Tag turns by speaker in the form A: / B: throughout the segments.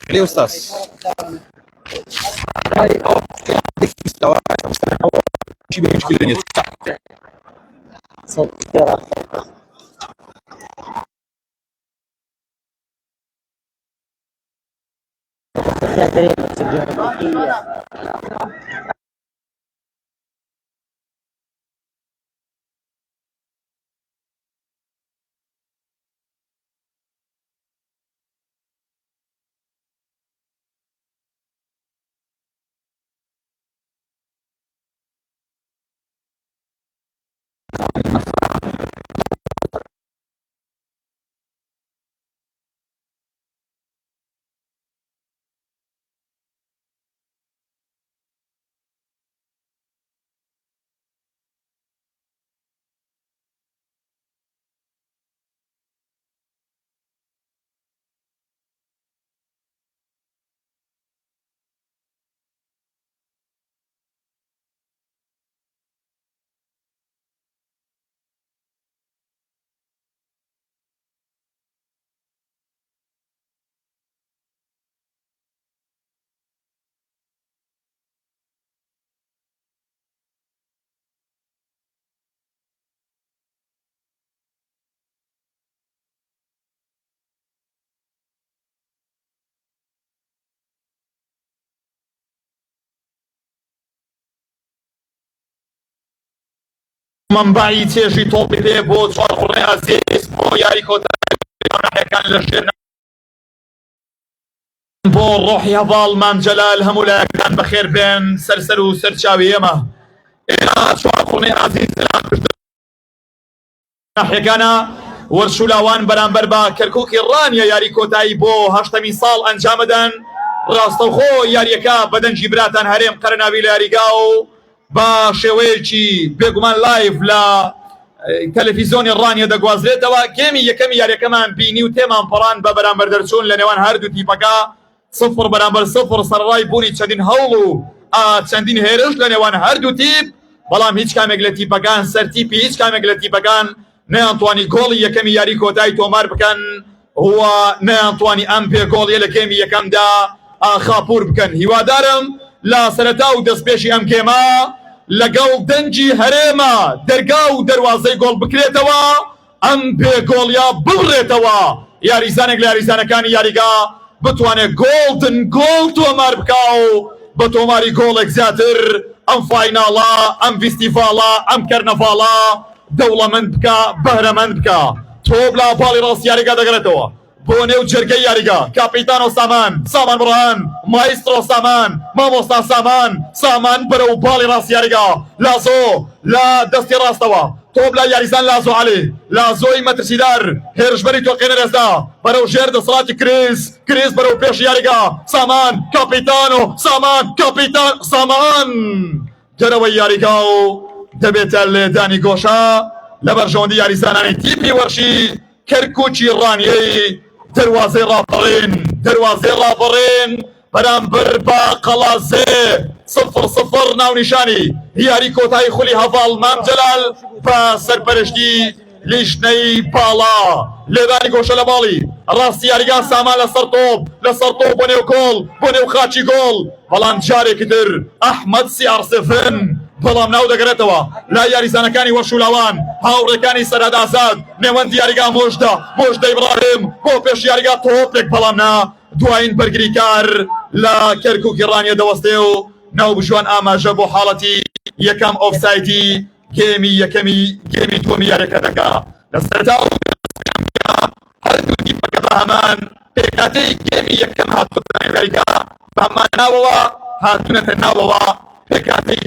A: ليه أستاذ؟ شي مشكلة دنيا منبعی تێژی تۆپی پێ بۆ چوارقوڕێ عەزیز بۆ یاری کۆتاییەکان لە ژێر بۆ ڕۆحی هەڤاڵ مامجەلال هەموو لایەکان بەخێر بێن سەرسەر و سەرچاوی ئێمە چوارقوڕێ عەزیز ناحیەکانە وەرشولاوان بەرامبەر بە کەرکووکی ڕانیە یاری کۆتایی بۆ هەشتەمین ساڵ ئەنجامەدەن ڕاستەوخۆ یاریەکە بەدەنجی براتان هەرێم قەرەناوی لە یاریگا و با شێوەیەکی بێگومان لایڤ لە تەلەڤیزۆنی ڕانیە دەگوازرێتەوە گێمی یەکەمی یاریەکەمان بینی و تێمان پەڕان بە بەرامبەر دەرچوون لە نێوان هەردوو تیپەکە سفر بەرامبەر سفر سەرڕای بوونی چەندین هەوڵ و چەندین هێرش لە نێوان هەردوو تیپ بەڵام هیچ کامێک لە تیپەکان سەرتیپی هیچ کامێک لە تیپەکان نەیانتوانی گۆڵی یەکەمی یاری کۆتایی تۆمار بکەن و نەیانتوانی ئەم پێ گۆڵیە لە گێمی یەکەمدا خاپوور بکەن هیوادارم لە سەرەتا و دەستپێشی ئەم گێمە لەگەڵ دەنجی هەرێمە دەرگا و دەروازەی گۆڵ بکرێتەوە ئەم پێگۆڵیا بڕێتەوە یاریزانێک لە یاریزانەکانی یاریگا بتوانێت گۆڵدن گۆڵ تۆمار بکا و بە تۆماری گۆڵێک زیاتر ئەم فایناڵە ئەم فیستیڤاڵە ئەم کەرنەڤاڵە دەوڵەمەند بکە بەهرەمەند بکە تۆ بلا باڵی ڕاست یاریگا دەگرێتەوە بۆ نێو جەرگەی یاریگا کاپیتانۆ سامان بڕان مایسترۆ مامۆستا سامان بەرەو باڵی ڕاست یاریگا لازۆ لە دەستی ڕاستەوە تۆ بلا یاریزان لازۆ عەلی لازۆی مەترسیدار هێرشبەری تۆقینە رێزدا بەرەو ژێر دەسەڵاتی کریس بەرەو پێش یاریگا کاپیتانۆ سامان دەرەوەی یاریگا و دەبێتە لێدانی گۆشە لە بەرژەوەندی یاریزانانی تیپی وەرشی کەرکووکی ڕانیەی دەروازەی ڕاپەڕین بەرامبەر بە قەڵازێ سفر ناونیشانی یاری کۆتایی خولی هەڤاڵ مامجەلال بە سەرپەرشتی لیژنەی باڵا لێدانی گۆشە لە باڵی ڕاستی یاریگا سامان لەسەر تۆپ بۆ نێو گۆڵ بۆ نێو خاچی گۆڵ بەڵام جارێکی تر ئەحمەد CR7 بەڵام ناو دەگرێتەوە لا یاریزانەکانی وەرشولاوان هاوڕێکانی سەراد ئازاد نێوەند یاریگا مۆژدە ئیبراهیم بۆ پێش یاریگا تۆپێک بەڵام نا دوایین بەرگریکار لە کەرکووکی ڕانیە دەوەستێ و ناو بژوان ئاماژە بۆ حاڵەتی یەکەم ئۆفسایدی گێمی دووەمی یاریەکە دەکا لە سەرتا هەردوو تیپەکە بە هەمان پێکاتەی گێمی یەکەم هاتوونە یاریگا بە هەمان ناوەوە هاتوونەتە ناوەوە پێکاتەی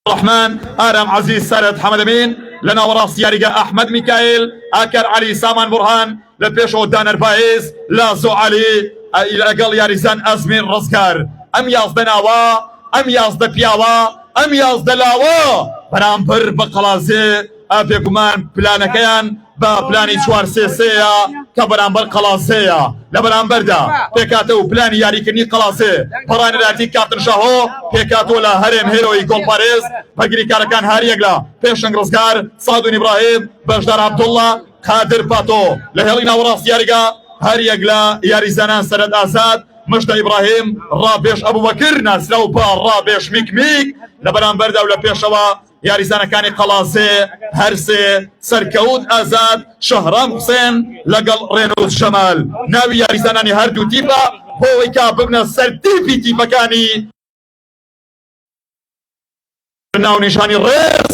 A: الرحمن آرام عزيز سرد حمد أمين لنا وراس ياريقا أحمد ميكائيل آكر علي سامان برهان لبيشو دانر بايز لازو علي لقل ياريزان أزمين رزقار أم يازد ناوا أم يازد بياوا أم يازد لاوا بەرامبەر بە قەڵازێ ئەبێگومان پلانەکەیان بە پلانی 4-3-3 کە بەرامبەر قەڵاسەیە لە بەرامبەردا پێکاتەوە پلانی یاریکردنی قەڵاسێ پەڕانەراتی کاپتن شاهۆ پێکاتۆ لە هەرێم هێرۆی گۆڵپارێز بەگریکارەکان هەریەک لە پێشنگ ڕزگار سادون ئیبراهیم بەشدار عەبدوڵڵا قادر پاتۆ لە هێڵی ناوەڕاستی یاریگا هەریەک لە یاریزانان سەرەت ئازاد مشتە ئیبراهیم ڕابێش ئەبوبەکر ناسراو بە ڕابێش میکمیک لە بەرامبەردا و لە پێشەوە یاریزانەکانی قەڵاسێ هەرسێ سەرکەوت ئازاد شەهرام حوسێن لەگەڵ ڕێنوود شەمال ناوی یاریزانانی هەردوو تیپە بۆ ئەوەی کا ببنە سەر تیپی تیپەکانی ناونیشانی ڕێز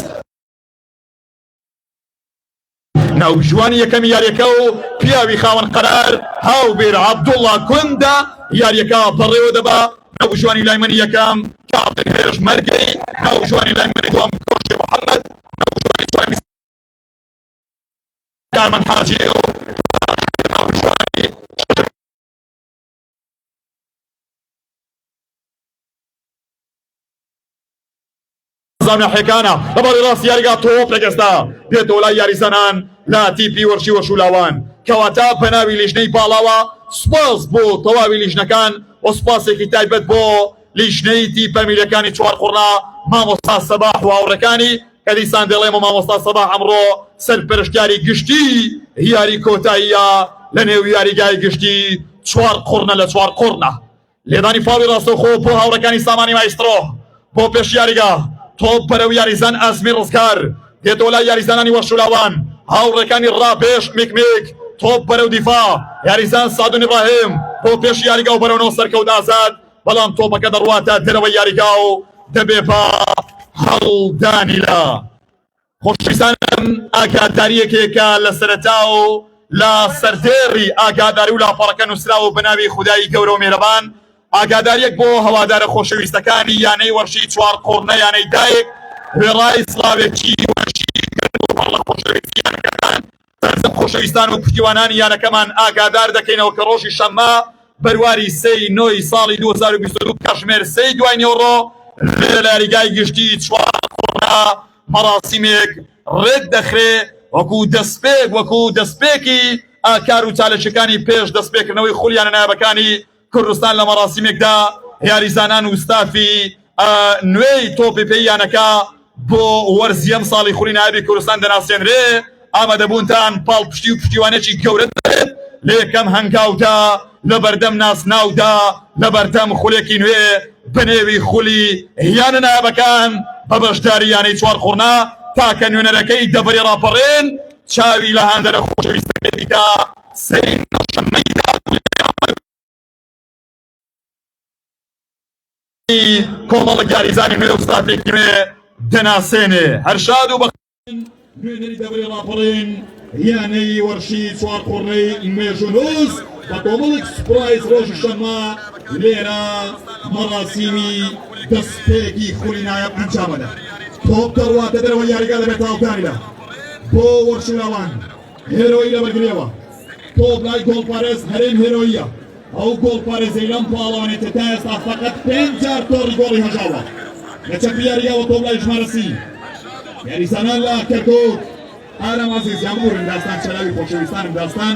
A: ناوژوانی یەکەمی یاریەکە و پیاوی خاوەن قەرار هاوبێر عەبدوڵڵا کوندە یاریەکە بەڕێوە دەبا ناوژوانی لایمەنی یەکەم کاپتن هێرش مەرگەی ناوژوانی لایمەنی دووەم کۆشی محەممەد ناوژوانی چوارمی کارمەند حاجی و ناوژوانی زانە حێکانە لەبەڕی ڕاستی یاریگا تۆپ لەگەستا دێتەوە لای یاریزانان لا تیپی وەرشی وەشولاوان کەواتە بەناوی لیژنەی باڵاوە سوپاس بۆ تەواوی لیژنەکان و سوپاسێکی تایبەت بۆ لیژنەی تیپە میلەکانی چوار قوڕنا مامۆستا سەباح و هاوڕەکانی کە دیسان دەڵێمە مامۆستا سەباح ئەمڕۆ سەرپەرشتیاری گشتی یاری کۆتاییە لە نێو یاریگای گشتی چوار قوڕنە لە چوار قوڕنە لێدانی فاڵی ڕاستەوخۆ بۆ هاوڕەکانی سامانی مایسترۆ بۆ پێش یاریگا تۆپ بەرەو یاریزان ئازمی ڕزگار دێتەوە لای یاریزانانی وەشولاوان هاوڕەکانی ڕابێش میکمیک تۆپ بەرەو دیفاع یاریزان سادون ئیبراهیم بۆ پێش یاریگا و بەرەونەوە سەرکەوت ئازاد بەڵام تۆپەکە دەڕواتە دەرەوەی یاریگا و دەبێ بە هەڵدانی لە خۆشەویستانم ئاگاداریەکێکە لە سەرەتا و لە سەردێڕی ئاگاداری و لاپەڕەکە نووسراوە بە ناوی خودایی گەورە و مێرەبان ئاگاداریەک بۆ هەوادارە خۆشەویستەکانی یانەی وەرشی چوار قوڕنە یانەی دایک وێڕای سڵاوێکی وەرشی پەڕلە خۆشەویستیانەکەتان سەرجەم خۆشەویستان و پشتیوانانی یانەکەمان ئاگادار دەکەینەوە کە ڕۆژی شەممە بەرواری 3/9 ساڵی 2022 کەژمێر 3 دوای نێوڕۆ لێ لە یاریگای گشتی چوار قوڕنا مەراسیمێک ڕێک دەخرێ وەکو دەستپێکی ئاکار و چالەشەکانی پێش دەستپێکردنەوەی خولیانە نایابەکانی کوردستان لە مەراسیمێکدا یاریزانان و ستافی نوێی تۆپی پێیانەکە بۆ وەرزیەم ساڵی خولی نایابی کوردستان دەناسێنرێ ئامادەبوونتان پاڵ پشتی و پشتیوانێکی گەورە دەبێت لە یەکەم هەنگاودا لە بەردەم ناسناودا لە بەردەم خولێکی نوێ بنێوی خولی یانە نایابەکان بە بەشداری یانەی چوار قوڕنا تاکە نوێنەرەکەی دەبەری ڕاپەڕێن چاوی لە هەندەرە خۆشەویستەکەیدا سەرین شەممەیدا کۆمەڵە یاریزانی نوێ و ستافێکی نوێ دەناسێنێ هەرشاد و نوێنەری دەبەری ڕاپەڕێن یانەی وەرشی چوار قوڕنەی مێژونوس بە کۆمەڵێک سوپرایز ڕۆژی شەممە لێرە مەراسیمی دەستپێکی خولی نایاب ئەنجامەدا تۆپ دەڕواتە دەرەوە یاریگا دەبێت تاوتاریدا بۆ وەرشولاوان هێرۆی لەبەرگرێەوە تۆپ لای گۆڵپارێز هەرێم هێرۆیە ئەو گۆڵپارێزەی لەم پاڵەوانێتە تا ئێستا فەقەت 5 جار تۆڕی گۆڵی هەژاوە لە چەپی یاریگاوە تۆپ لای ژمارە 30 یاریزانان لە کەرکووک ئارام عەزیز یامورن داستان چەلاوی خۆشەویستانم داستان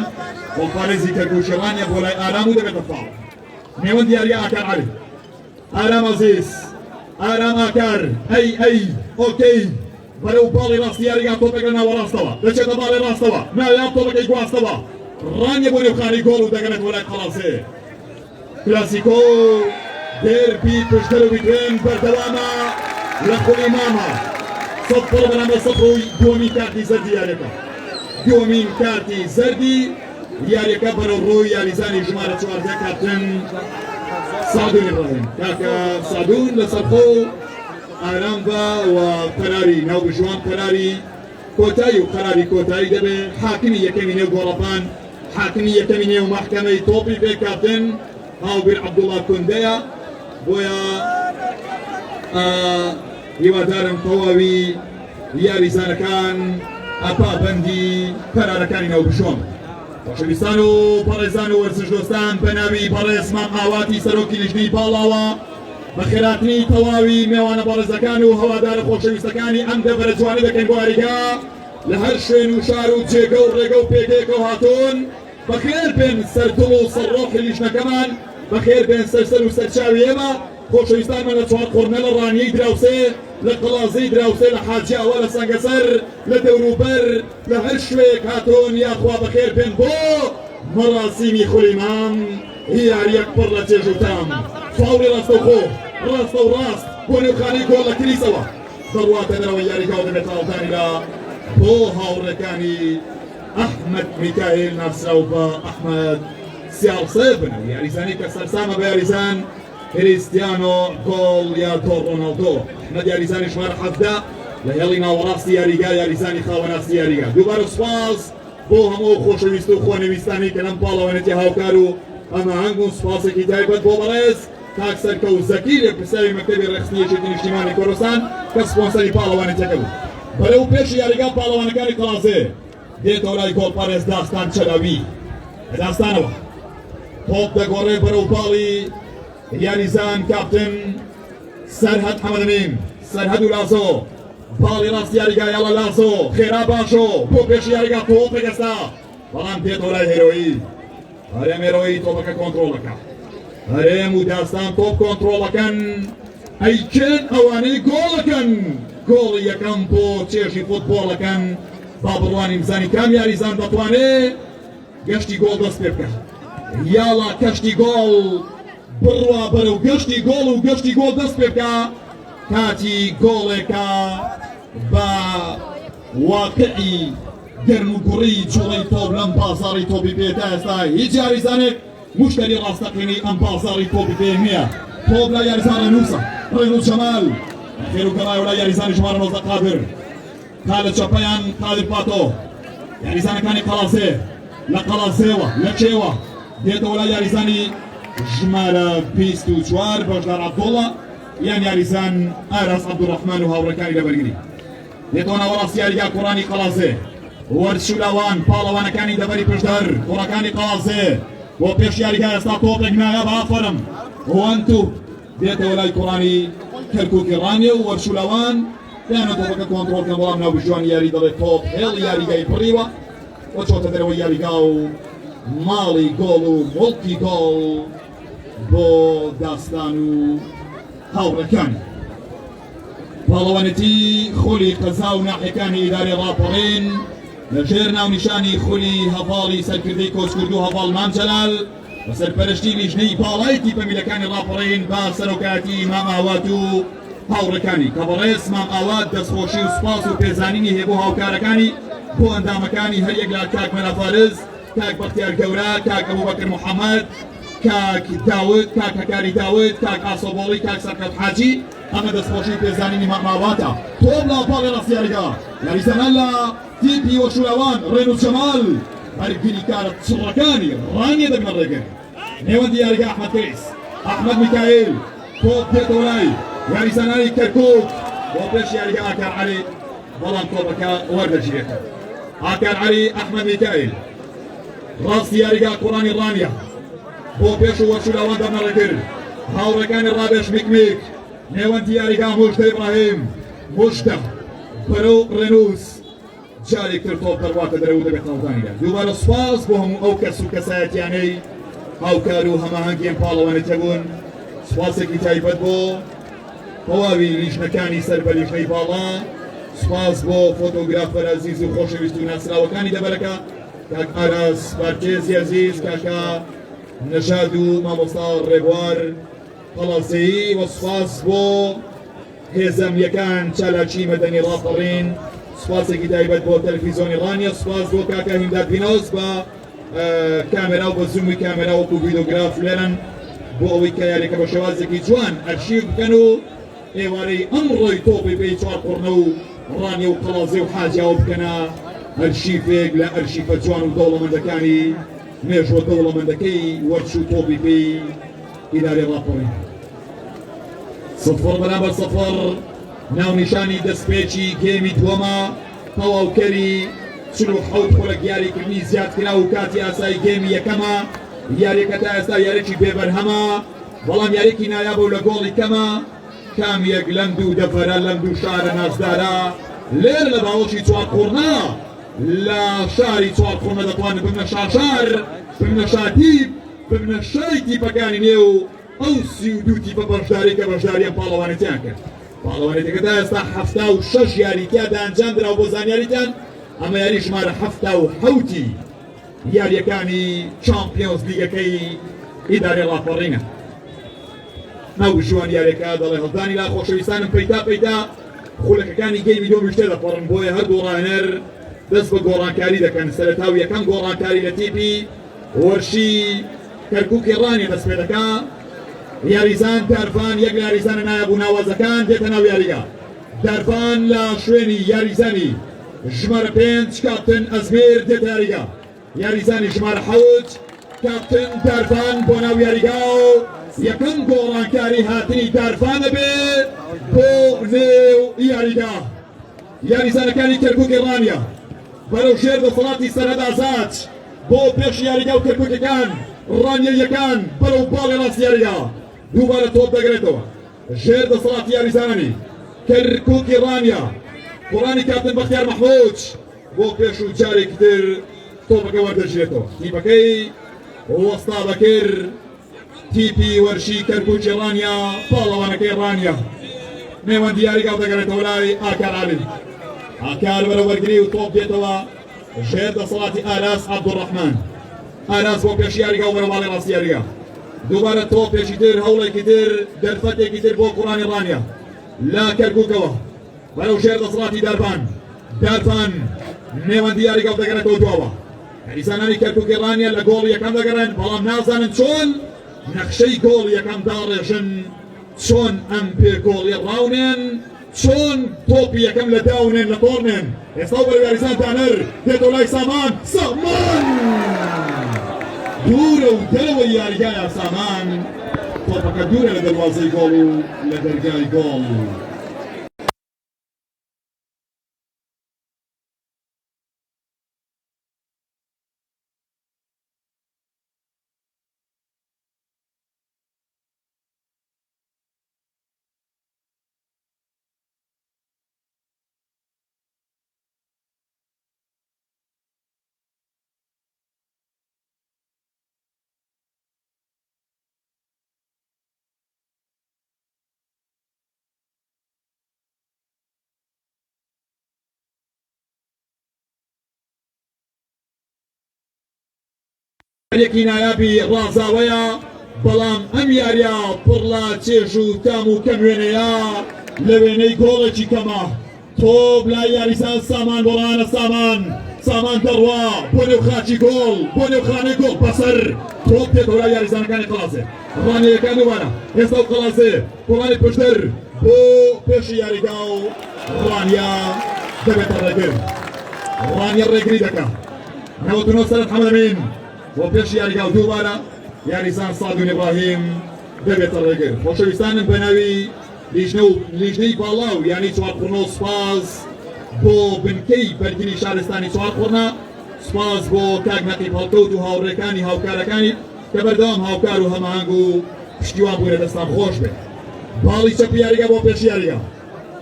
A: گۆڵپارێزی کەرکووکێوانیە بۆ لای ئارام و دەبێتە فاڵ نێوەند یاریگا ئاکار عەلی ئارام عەزیز ئارام ئاکار ئەی ئۆکەی بەرەو باڵی ڕاستی یاریگا تۆپێک لە ناوە ڕاستەوە دەچێتە باڵی ڕاستەوە ناویان تۆپەکەی گواستەوە ڕانیە بۆ نێوخانی گۆڵ و دەگەنێت بۆ لای قەڵاسێ کلاسیکۆ دێربی پشتەرەوی دوێن بەردەوامە لە خولی مامە سەد پڕ بەرامبەر سەد ڕووی دووەمین کارتی زەردی یاریەکە دووەمین کارتی زەردی یاریەکە بەرەو ڕووی یاریزانی ژمارە 14 کاپتن سادون ئیبراهیم کاکە سادون لەسەر خۆ ئارام بە و قەراری ناوبژوان قەراری کۆتایی و قەراری کۆتایی دەبێ حاکمی یەکەمی نێو گۆڕەپان حاکمی یەکەمی نێو مەحکەمەی تۆپی پێ کاپتن هاوبێر عەبدوڵڵا کوندەیە بۆیە هیوادارم تەواوی یاریزانەکان ئاپابەندی قەرارەکانی ناوبژوان خۆشەویستان و پەڕێزان و وەرزش دۆستان بە ناوی پەڕێز مام ئاواتی سەرۆکی لیژنەی باڵاوە بە خێراتنی تەواوی میێوانە بەڕێزەکان و هەوادارە خۆشەویستەکانی ئەم دەبەرە جوانە دەکەین بۆ یاریگا لە هەر شوێن و شار و جێگە و ڕێگە و پێگەیەکەوە هاتوون بەخێر بێن سەردڵ و سەرڕۆحی لیژنەکەمان بەخێر بێن سەرسەر و سەرچاوی ئێمە خۆشەویستانمان لە چوار قڕنە لە ڕانیەی دراوسێ لە قەڵازەی دراوسێ لە حاجیاوە لە سەنگەسەر لە دەوروبەر لە هەر شوێک هاتۆن یاخوا بەخێر بێن بۆ مەراسیمی خولیمان یاریەک پڕ لە چێژ و تام فاوڵی ڕاستەوخۆ ڕاستە و ڕاست بۆ نێوخانەی گۆڵ لە کلیسەوە دەڕواتە دەرەوە یاریگا و دەبێت هاوڵدانیدا بۆ هاوڕەکانی ئەحمەد میکایل ناسراو بە ئەحمەد سیاڵسێ بن یاریزانی کە سەرسامە بە یاریزان کریستیانۆ گۆڵ یا تۆ ڕۆناڵدۆ ئەحمەد یاریزانی ژمارە 17 لە هێڵی ناوەڕاستی یاریگا یاریزانی خاوەناستی یاریگا دووبارە سوپاس بۆ هەموو خۆشەویست و خۆنەویستانی کە لەم پاڵەوانێتی هاوکار و ئەماهەنگ و سوپاسێکی تایبەت بۆ بەڕێز کاک سەرکە و زەکی لێکپرساوی مەکتەبی ڕێخستنیەکی نیشتیمانی کوردستان کە سپۆنسەری پاڵەوانێتەکە بوو بەرەو پێشی یاریگا پاڵەوانەکانی قەڵازێ دێتەوە لای گۆڵپارێز داستان چەلاوی داستانەوە تۆپ دەگۆڕێ بەرەو پاڵی یاریزان کاپتن سەرهەد حەمەدەمین سەرهەد و لازۆ پاڵی ڕاست یاریگا یاڵە لازۆ خێرا باشۆ بۆ پێشی یاریگا تۆپ دەگەستا بەڵام دێتەوە لای هێرۆیی هەرێم هێرۆیی تۆپەکە کۆنتڕۆڵەکە هەرێم و داستان تۆپ کۆنتڕۆڵەکەن ئەیکن ئەوانەی گۆڵەکەن گۆڵی یەکەم بۆ چێژی فوتبۆڵەکەن با بڕوانی بزانی کام یاریزان دەتوانێت گەشتی گۆڵ دەست پێ بکە یاڵا کەشتی گۆڵ بڕوا بەرەو گەشتی گۆڵ و گەشتی گۆڵ دەست پێ بکە کاتی گۆڵێکە بە واقعی گەرم و گوڕی جوڵەی تۆپ لەم بازاڕی تۆپی پێدا ئێستا هیچ یاریزانێک مشتری ڕاستەقینی ئەم بازاڕی تۆپی پێ نییە تۆپ لە یاریزان ڕێنووسە ڕێنووس جەمال خێر و گەڵای وڵای یاریزانی ژمارە 19 قادر تا لە چەپەیان قادر پاتۆ یاریزانەکانی قەڵازێ لە قەڵازێوە لە چێوە دێتەوە لای یاریزانی ژمارە 24 بەشدار عەبدوڵڵا یان یاریزان ئاراس عەبدوڕەحمان و هاوڕەکانی لەبەرگری دێتەوە ناوەڕاستی یاریگا کوڕانی قەڵازێ وەرچولاوان پاڵەوانەکانی دەبەری پشدەر کوڕەکانی قەڵازێ بۆ پێش یاریگا ئێستا تۆپێک نایە بافەرم هۆنتو دێتەوە لای کوڕانی کەرکووکی ڕانیە و وەرچولاوان دایانە تۆپەکە کۆنتڕۆڵکەن بەڵام ناوبژوانی یاری دەڵێت تۆپ هێڵی یاریگای پڕیوە و چۆتە دەرەوەی یاریگا و ماڵی گۆڵ و مڵکی گۆڵ بۆ داستان و هاوڕەکانی پاڵەوانەتی خولی قەزا و ناحیەکانی ئیدارەی ڕاپەڕین لەژێر ناونیشانی خولی هەڤاڵی سەرکردەی کۆچکرد و هەڤاڵ مام جەلال بە سەرپەرشتی لیژنەی باڵای تیپەمیلەکانی ڕاپەڕین با سەرۆکایەتی مام ئاوات و هاوڕەکانی کە بەڕێز مام ئاوات دەستخۆشی و سوپاس و پێزانینی هێبوو هاوکارەکانی بۆ ئەندامەکانی هەر یەک لە کاک مەرافارز کاک بەختیار گەورە کاک ئەبوبەکر محەممەد کاک داود کاک هەکاری داود کاک ئاسۆبۆڵی کاک سەرکەوت حاجی ئەمە دەستخۆشی پێزانینی ماماواتە تۆم لە پاڵی ڕاست یاریگا یاریزانان لە تیپی وەشولاوان ڕێنووس جەمال هەرگیری کارە چڕەکانی ڕانیە دەبنە ڕێگر نێوەندی یاریگا ئەحمەد کەیس ئەحمەد میکایل تۆپ دێتەوە لای یاریزانانی کەرکووک بۆ پێش یاریگا ئاکار عەلی بەڵام تۆپەکە وەردەگیرێتەوە ئاکار عەلی ئەحمەد میکایل ڕاستی یاریگا کوڕانی ڕانیە بۆ پێش و وەرچولاوان دەبنە ڕێگر هاوڕەکانی ڕابێش میکمیک نێوەندی یاریگا موژدە ئیبراهیم موژدە بەرەو ڕێنووس جارێک تر تۆپ دەڕواتە دەرەوە دەبێت هاوڵدانیدا دووبارە سوپاس بۆ هەموو ئەو کەس و کەسایەتیانەی هاوکار و هەماهەنگیان پاڵەوانێتە بوون سوپاسێکی تایبەت بۆ تەواوی لیژنەکانی سەر بە لیژنەی باڵا سوپاس بۆ فۆتۆگرافەر عەزیز و خۆشەویست و ناسراوەکانی دەبەرەکە کاک ئاراس بارتێزی عەزیز کاکا نەژاد و مامۆستا ڕێبوار قەڵازەیی و سوپاس بۆ هێزەمیەکان چالاکی مەدەنی ڕاپەڕین سوپاسێکی تایبەت بۆ تەلەڤیزۆنی ڕانیە سوپاس بۆ کاکا هینداد بینۆز بە کامێرا و بە زوومی کامێرا وەکو ڤیدۆگراف لێرن بۆ ئەوەی کە یاریەکە بە شێوازێکی جوان ئەرشیڤ بکەن و ئێوارەی ئەمڕۆی تۆپی پێی چوار قڕنە و ڕانیە و قەڵازێ و حاجیاوە بکەنە ئەرشیفێک لە ئەرشیفە جوان و دەوڵەمەندەکانی مێژوە دەوڵەمەندەکەی وەرچ و تۆپی پێی ئیدارەی ڕاپەڕین سفر بەرامبەر سفر ناونیشانی دەستپێکی گێمی دووەمە تەواوکەری 47 خۆرەک یاریکردنی زیادکرا و کاتی ئاسایی گێمی یەکەمە یاریەکە تا ئێستا یارێکی بێبەرهەمە بەڵام یارێکی نایابە و لە گۆڵی کەمە کام یەک لەم دوو دەفەرە لەم دوو شارە ناسدارە لێر لە باوەشی چوار قوڕنا لا شاری چوار خۆمە دەتوانن بمنە شاشار بمنە شاتیب بمنە شای تیپەکانی نێو ئەو 32 تیپە بەشداری کە بەشداریە پاڵەوانێتیان کرد پاڵەوانێتەکەدا ئێستا 76 یاریتیا دانجاندراوە بۆ زانیاریتان ئەمە یاری ژمارە 77 یاریەکانی چامپیۆنز لیگەکەی ئیدارەی ڕاپەڕینە ناو ژوان یاریەکە دەڵێ هەڵدانی لا خۆشەویستانم پەیتا خولەکەکانی گەیمی دۆ میشتێ دەپەڕن بۆیە هەردوو ڕاهێنەر دەست بە گۆڕانکاری دەکەن سەرەتا و یەکەم گۆڕانکاری لە تیپی وەرشی کەرکووکی ڕانی دەست پێ دەکا یاریزان دارفان یەک لە یاریزانە نایەبوو ناوازەکان دێتە ناو یاریگا دارفان لە شوێنی یاریزانی ژمارە 5 کاپتن ئەزمیر دێتە یاریگا یاریزانی ژمارە 7 کاپتن دارفان بۆ ناو یاریگا و یەکەم گۆڕانکاری هاتنی دارفانە بێ بۆ نێو یاریگا یاریزانەکانی کەرکووکی ڕانیە بەرەو ژێر دەسەڵاتی سەرهەدازات بۆ پێش یاریگا و کەرکووکەکان ڕانیەیەکان بەرەو باڵی ڕاست یاریگا دووبارە تۆپ دەگرێتەوە ژێر دەسەڵاتی یاریزانانی کەرکووکی ڕانیە کوڕانی کاپتن بەختیار مەحموود بۆ پێش و جارێکی تر تۆپەکە وەردەگیرێتەوە تیپەکەی وەستا بەکرد تیپی وەرشی کەرکووکی ڕانیە پاڵەوانەکەی ڕانیە نێوەندی یاریگا دەگەڕێتەوە لای ئاکار عالی ئاکار بەرە وەرگری و تۆپ دێتەوە ژێر دەسەڵاتی ئاراس عەبدوڕەحمان ئاراس بۆ پێش یاریگا و بەرە باڵی ڕاستی یاریگا دووبارە تۆپێکی تر هەوڵێکی تر دەرفەتێکی تر بۆ کوڕانی ڕانیە لا کەرکووکەوە بەرەو ژێر دەسەڵاتی دارفان نێوەندی یاریگا دەگەڕێتەوە دواوە یاریزانانی کەرکووکی ڕانیە لە گۆڵ یەکەم دەگەڕێن بەڵام نازانن چۆن نەخشەی گۆڵ یەکەم داڕێژن چۆن ئەم پێ گۆڵی ڕاونێن چۆن تۆپی یەکەم لە داونێن لە تۆڕنێن ئێستا بەرەو یاریزان دانەر دێتەوە لای سامان دوورە و دەرەوەی یاریگایە سامان تۆپەکە دوورە لە دەروازەی گۆڵ و لە دەرگای گۆڵ یەکی نایابی ڕازاوەیە بەڵام ئەم یاریە پڕ لە چێژ و تام و کەموێنەیە لە وێنەی گۆڵێکی کەمە تۆپ لای یاریزان سامان بۆڵانە سامان دەڕوا بۆ نێو خاچی گۆڵ بۆ نێو خانەی گۆڵ بەسەر تۆپ دێتەوە لای یاریزانەکانی قەڵاسێ ڕانیەکان دووبارە ئێستا و قەڵاسێ کوڕانی پشتر بۆ پێشی یاریگا و ڕانیا دەبێتە ڕێگر ڕانیا ڕێگری دەکات 99 سەرەت حەمەدەمین بۆ پێش یاریگا و دووبارە یاریزان سادون ئیبراهیم دەبێتە ڕێگر خۆشەویستانم بە ناوی لیژنەی باڵاو یانی چوارخوڕنە و سپاس بۆ بنکەی بەرگری شارستانی چوارخوڕنە سپاس بۆ کاک نەقیب هەڵکەوت و هاوڕێکانی هاوکارەکانی کە بەردەوام هاوکار و هەماهەنگ و پشتیوان بوونە دەستان خۆش بێت باڵی چەپی یاریگا بۆ پێش یاریگا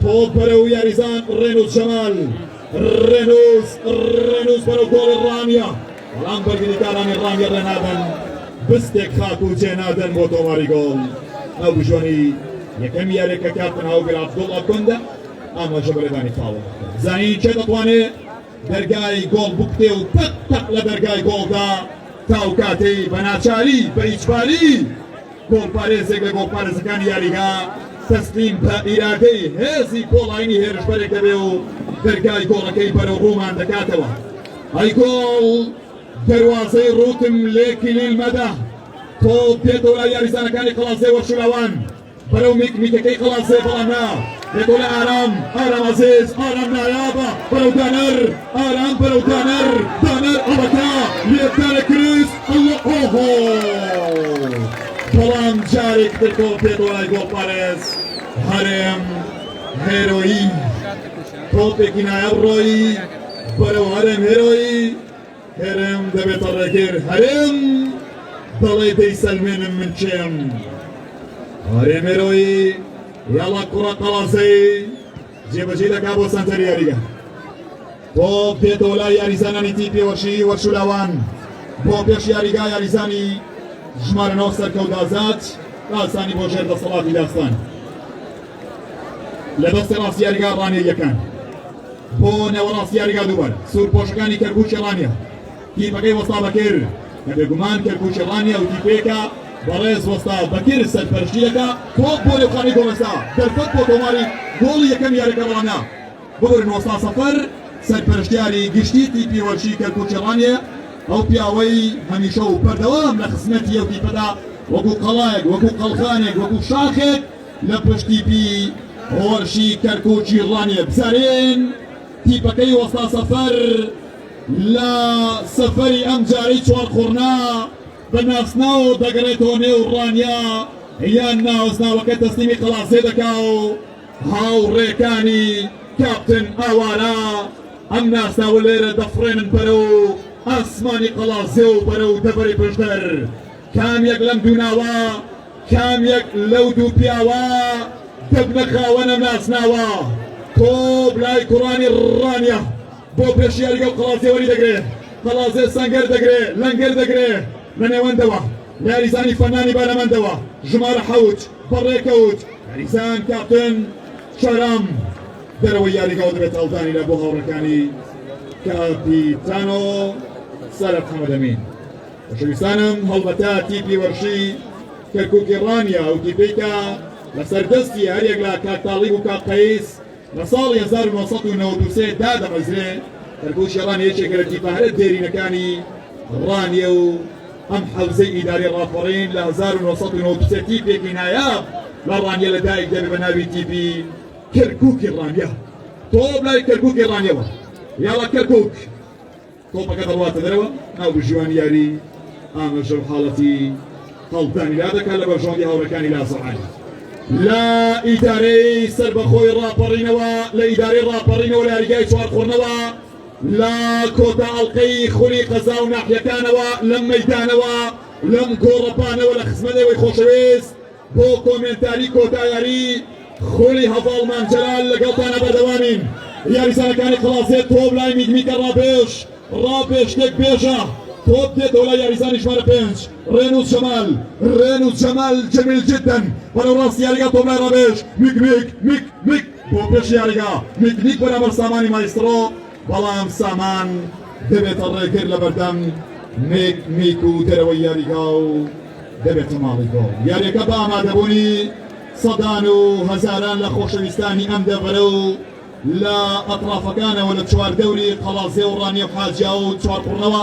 A: تۆپ بەرەو یاریزان ڕێنوس جەمال ڕێنوس بەرەو گۆڵی ڕانیە بەڵام بەرگریکارانی ڕانیە ڕێنادەن بستێک خاک و جێنادەن بۆ تۆماری گۆڵ ئەو بژۆنی یەکەم یاریەکە کاپتن هاوگر عەبدوڵڵا کۆندە ئاماژە بە لێدانی فاوڵ زانین چێ دەتوانێت دەرگای گۆڵ بکتێ و تەق لە دەرگای گۆڵدا تاو کاتەی بە ناچاری بە ئیجباری گۆڵپارێزێک لە گۆڵپارێزەکانی یاریگا تەسلیم بە ئیرادەی هێزی کۆڵاینی هێرشبەرێک دەبێ و دەرگای گۆڵەکەی بەرەو ڕوومان دەکاتەوە ئەی گۆڵ دەروازەی ڕوتم لێ کلیل مەدە تۆپ دێتەوە لای یاریزانەکانی قەڵازێ وەرشولاوان بەرەو میکەکەی قەڵازێ بەڵام نا دێتەوە لە ئارام عەزیز ئارام نایابە بەرەو دانەر ئارام بەرەو دانەر ئەڵەکە لێدانە کریس ئەڵڵە ئۆهۆ بەڵام جارێک تر تۆپ دێتەوە لای گۆڵپارێز هەرێم هێرۆیی تۆپێکی نایەڕۆیی بەرەو هەرێم هێرم دەبێتە ڕێگر هەرێم دەڵێ دەیسەلمێنم من چێم هەرێم هێرۆیی یاڵا کوڕە قەڵاسەی جێبەجێ دەکا بۆ سەنتەری یاریگا تۆپ دێتەوە لای یاریزانانی تیپی وەرشولاوان بۆ پێش یاریگا یاریزانی ژمارە 9 سەرکەوتازات ئاسانی بۆ ژێر دەسەڵاتی داستان لە دەستی ڕاستی یاریگا ڕانێریەکان بۆ نێوەڕاستی یاریگا دووبار سوور پۆشەکانی کەرکووکی ڕانیە تیپەکەی وەستا بەکر کە بێگومان کەرکووکی ڕانیە و تیپێکە بەڕێز وەستا بەکر سەرپەرشتیەکە تۆپ بۆ لێوخانی گۆڵەسا دەرفەت بۆ تۆماری گۆڵی یەکەم یاریگا ڕانە ببرن وەستا سەفەر سەرپەرشتیاری گشتی تیپی وەرشی کەرکووکی ڕانیە ئەو پیاوەی هەمیشە و بەردەوام لە خزمەتی ئەو تیپەدا وەکو قەڵایەک وەکو قەڵخانێک وەکو شاخێک لە پشتیپی وەرشی کەرکووکی ڕانیە بزارێن تیپەکەی وەستا سەفەر لە سەفەری ئەم جارەی چوارخۆڕنا بە ناسناو دەگەڕێتەوە نێو ڕانیا یان ناوەستناوەکە تەسلیمی قەڵاسێ دەکا و هاوڕێکانی کاپتن ئاوارە ئەم ناسناوە لێرە دەفڕێنن بەرە و ئاسمانی قەڵاسێ و بەرە و دەبەری پشتەر کامیەک لەم دووناوە کامیەک لەو دوو پیاوە دەبنە خاوەنە ناسناوە تۆپ لای کوڕانی ڕانیە بۆ پێش یاریگە و قەڵاسێ وەری دەگرێت قەڵاسێ سەنگەر دەگرێت لەنگەر دەگرێت لە نێوەندەوە یاریزانی فەنانی بارەمەندەوە ژمارە 7 بەڕێکەوت یاریزان کاپتن شارام دەرەوەی یاریگا و دەبێت هەڵدانی لە بۆ هاوڕەکانی کاپیتانۆ سەرەف حەمەدەمین خۆشەویستانم هەڵبەتە تیپی وەرشی کەرکووکی ڕانیە و تیپێکە لەسەر دەستی هەرێک لە کاکتاڵیب و کاقەیس لە ساڵی 1993 دادەمەزرێ کەرکووکی ڕانیە یەکێکە لە تیپە دێرینەکانی ڕانیە و ئەم حەوزەی ئیداری ڕاپەڕین لە 1993 تیپێکی نایاب لە ڕانیە لەدایک دەبێت بە ناوی تیپی کەرکووکی ڕانیە تۆپ لای کەرکووکی ڕانیەوە یاڵە کەرکووک تۆپەکە دەڕواتە دەرەوە ناو بژیوانی یاری ئاماژە و حاڵەتی هەڵدانی لا دەکات لە بەرژەوەندی هاوڕەکانی لازەڕانی لا ئیدارەی سەربەخۆی ڕاپەڕینەوە لە ئیدارەی ڕاپەڕینەوە لە یاریگای چوارخۆڕنەوە لا کۆتا ئەڵقەی خولی قەزا و ناحیەکانەوە لەم مەیدانەوە لەم گۆڕەپانەوە لە خزمەتەوەی خۆشەویست بۆ کۆمنتاری کۆتا یاری خولی هەڤاڵمان جەلال لەگەڵتانە بەردەوامین یاریزانەکانی قەڵاسێ تۆپ لای میگمیکە ڕاپێش تێک بێژە تۆپ دێتەوە لای یاریزانی ژمارە 5 ڕێنوس جەمال جەمیل جدەن بەرەو ڕاستی یاریگا تۆپ لای ڕابێش میک بۆ پێش یاریگا میک بەرامبەر سامانی مایسترۆ بەڵام سامان دەبێتە ڕێگر لە بەردەم میک و دەرەوەی یاریگا و دەبێتە ماڵی گۆڵ یاریەکە بە ئامادەبوونی سەدان و هەزاران لە خۆشەویستانی ئەم دەبەرە و لە ئەطرافەکانەوە لە چواردەوری قەڵاسێ و ڕانیە و حاجیا و چوارقوڕنەوە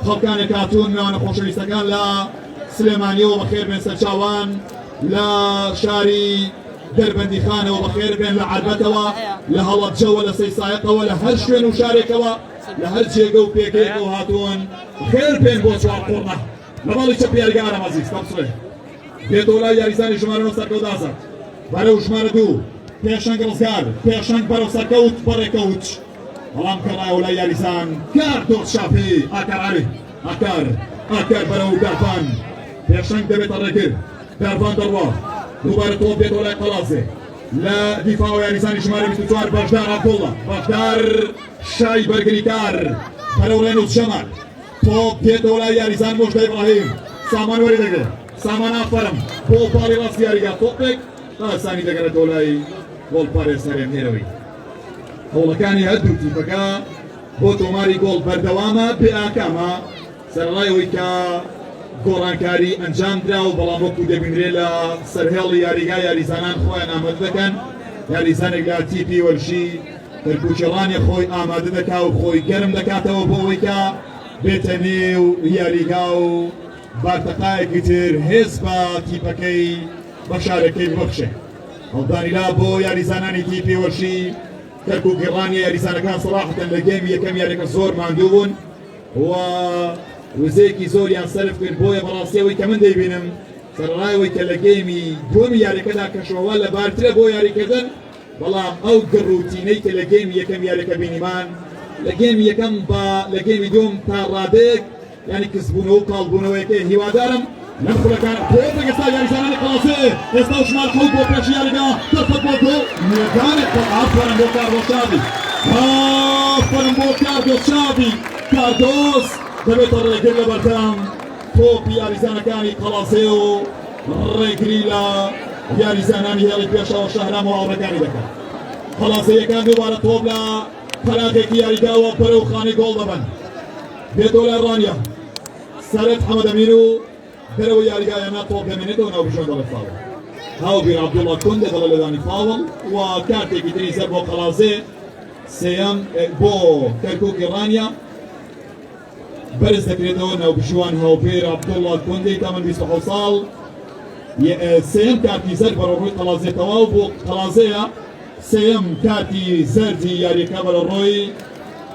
A: خەڵکانێک هاتوون میوانە خۆشەویستەکان لە سلێمانیەوە بەخێر بێن سەرچاوان لە شاری دەربەندی خانەوە بەخێر بێن لە عەربەتەوە لە هەڵەبجەوە لە سەیسایەقەوە لە هەر شوێن و شارێکەوە لە هەر جێگە و پێکەیەکەوە هاتوون خێر بێن بۆ چوارقوڕنە لە ماڵی چەپ یاریگارە مەزیز تەبسڵێ دێتەوە لای یاریزانی ژمارە 9 سەرکەوتازات بەرەو ژمارە 2 پێشەنگ ڕزگار پێشەنگ بەرەو سەرکەوت بەڕێکەوت بەڵام کەڕایەوە لای یاریزان کار دۆست شاپی ئاکار عەلی ئاکار بەرەو دارفان پێشەنگ دەبێتە ڕێگر دارفان دەڕوا دووبارە تۆپ دێتەوە لای قەڵاسێ لە دیفاع یاریزانی ژمارە 24 باشدار عەبدوڵڵا باشدار شای بەرگریکار بەرەو ڕێنوس جەمال تۆپ دێتەوە لای یاریزان مۆژدە ئیبراهیم سامان وەری دەگرێت سامان ئافەرم بۆ پاڵی ڕاستی یاریگا تۆپێک ئاسانی دەگەرێتەوە لای گۆڵپارێ سەرێنێرەوەی هەوڵەکانی هەردوو تیپەکە بۆ تۆماری گۆڵ بەردەوامە بێ ئاکامە سەرڕایەوەی کە گۆڕانکاری ئەنجام درا و بەڵام وەکو دەبینرێ لە سەرهێڵی یاریگا یاریزانان خۆیان ئامادە دەکەن یاریزانێک لە تیپی وەرشی کەرکووکی ڕانیە خۆی ئامادە دەکا و خۆی گەرم دەکاتەوە بۆ ئەوەی کە بێتە نێو یاریگا و بارتەقایەکی تر هێز بە تیپەکەی بەشارەکەی ببخشێ هەڵدانیلا بۆ یاریزانانی تیپی وەرشی کەرکووکی ڕانیە یاریزانەکان سەراحەتەن لە گێمی یەکەم یاریەکە زۆر ماندوو بوون و وزەیەکی زۆریان سەرف کرد بۆیە بەڕاستیەوەی کە من دەیبینم سەرڕایەوەی کە لە گێمی دووەمی یاریەکەدا کەشەوە لە بارترە بۆ یاریکردن بەڵام ئەو گڕوتینەی کە لە گێمی یەکەم یاریەکە بینیمان لە گێمی یەکەم بە لە گێمی دوم تا ڕادێک یعنی کەسبوونەوە و کاڵبوونەوەیەکە هیوادارم لەم خوڵەکان تۆپێک ئێستا یاریزانانی قەڵاسێ ئێستا ژمارە 7 بۆ پێش یاریگا دەفەت بۆ گۆڵ میێدانێک بۆ ئافەرن بۆ کارۆشادی ئافرین بۆ کاردۆس شاوی کاردۆس دەبێتە ڕێگر لە بەردەم تۆپی یاریزانەکانی قەڵاسێ و ڕێگری لە یاریزانانی هێڵی پێشەوە شەهرام و ئاوڕەکانی دەکات. قەڵاسەیەکان دووبارە تۆپ لە پەلاکێکی یاریداوە بەرەو خانەی گۆڵ دەبن. بێتەوە لای ڕانیا سەرەت حەمەدەمین و بەرەوە یاریگایانە تۆپ دەمێنێتەوە ناو بژۆن دەڵێ فاوڵ. هاوبیر عەبدوڵڵا کوندە دەڵێ لەدانی فاوڵ و کارتێکی تری سەر بۆ قەڵاسێ سێیەم بۆ کەرکووکی ڕانیا بەرز دەکرێتەوە ناو بژوان هاوبیر عەبدوڵڵا کوندەی تامەن 27 ساڵ سێیەم کارتی زەرد بەڕۆی قەڵازێ تەواو بۆ قەڵازەیە سێیەم کارتی زەردی یاریەکە بەڕۆی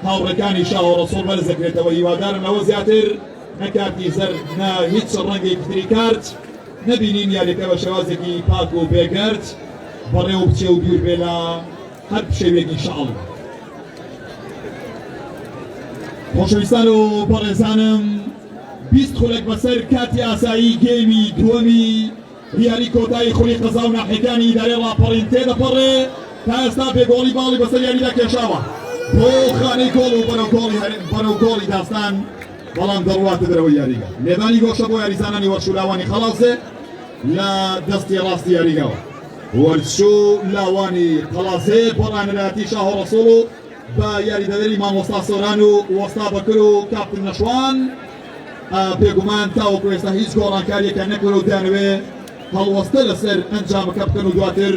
A: هاوڕەکانی شاو ڕەسوڵ بەرز دەکرێتەوە هیوادارم لەوە زیاتر نەکارتی زەرد نە هیچ ڕەنگێکی تری کارت نبینین یاریەکە بە شێوازێکی پاک و بێگەرد بەڕێوە بچێ و دوور بێ لە هەر شێوێکی شەعڵ. خۆشەویستان و بەڕێزانم 20 خولێک بەسەر کاتی ئاسایی گێمی دووەمی یاری کۆتایی خولی قەزا و ناحیەکانی ئیدارەی ڕاپەڕین تێدەپەڕێ تا ئێستا بێگۆڵی باڵی بەسەر یاریدا کێشاوە بۆ خانەی گۆڵ و بەرەو گۆڵی داستان بەڵام دەڕواتە دەرەوەی یاریگا. لێدانی گۆشە بۆ یاریزانانی وەرچوولاوانی خەڵاسێ لە دەستی ڕاستی یاریگاوە. وەرچوو لاوانی قەڵاسێ بۆ ڕانەلاتی شاهۆ ڕەسوڵ و بە یاریدەدەری مامۆستا سۆران و وەستا بەکر و کاپتن نەشوان بێگومان تاوەکو ئێستا هیچ گۆڕانکاریەکە نەکرد و دەیانەوێ هەڵوەستە لەسەر ئەنجامەکە بکەن و دواتر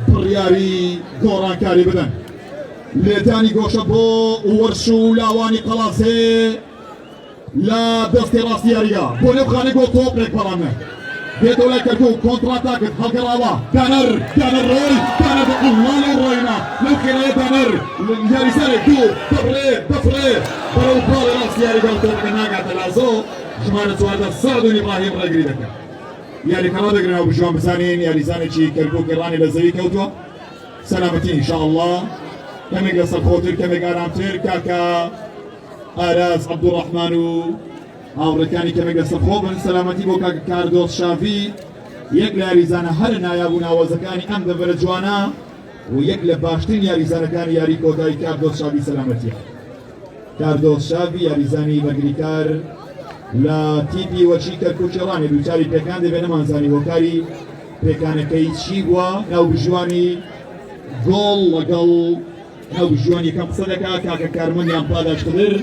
A: بڕیاری گۆڕانکاری بدەن. لێدانی گۆشە بۆ وەرچوو لاوانی قەڵاسێ لە دەستی ڕاستی یاریگا بۆ لەو خانەی گۆڵ تۆپێک بەڵامە بێتەوە لای کەرکوو کۆنتڕاتاکرد هەڵگەڕاوە دانەر ڕۆی دانەر ئەڵڵانی ڕۆینا لەو خێرەیە دانەر یاریزانێک دوو بەفرێ بەرەو باڵی ڕاستی یاریگا و تۆپەکە ناگاتە لازۆ ژمارە 14 سەعدون ئیبراهیم ڕێگری دەکات. یاریەکە ڕادەگرن و بژوان بزانین یاریزانێکی کەرکووکی ڕانی لە زەوی کەوتووە سەلامەتی ئینشاءالله کەمێک لەسەر خۆتر کەمێک ئارامتر کاکە ئاراز عەبدوڕەحمان و هاوڕێکانی کەمێک لەسەر خۆ بن. سەلامەتی بۆ کاکە کاردۆس شاوی یەک لە یاریزانە هەر نایابوو ناوەزەکانی ئەم دەڤەرە جوانە و یەک لە باشترین یاریزانەکانی یاری کۆتایی کاردۆس شاوی سەلامەتیە. کاردۆس شاوی یاریزانی بەگریکار لە تیپی وەچی کەرکووکی ڕانی دووچاری پێکان دەبێ نەمانزانی هۆکاری پێکانەکەی چی بووە ناو بژوانی گۆڵ لەگەڵ ناو بژوانی یەکەم قسە دەکا کاکە کارمەندیان پاداشتر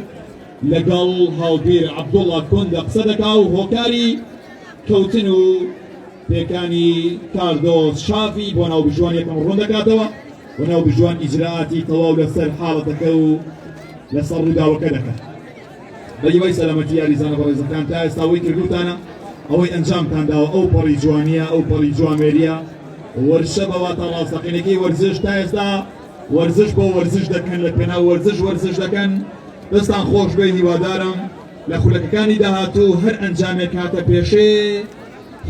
A: لەگەڵ هاوبیر عەبدوڵڵا کوندە قسە دەکا و هۆکاری کەوتن و پێکانی کاردۆس شاوی بۆ ناو بژوان یەکەم ڕوون دەکاتەوە و ناو بژوان ئیجراعاتی تەواو لەسەر حاڵەتەکە و لەسەر ڕووداوەکە دەکات. بەیوەی سەلامەتی یاریزانە بەڕێزەکان تا ئێستا ئەوەی کردوتانە ئەوەی ئەنجامتان داوە ئەو پەڕی جوانیە ئەو پەڕی جوامێریە وەرشە بەواتە ڕاستەقینەکەی وەرزش تا ئێستا وەرزش بۆ وەرزش دەکەن لە پێناو وەرزش دەکەن دەستان خۆش بێ هیوادارم لە خولەکەکانی داهاتوو هەر ئەنجامێک هاتە پێشێ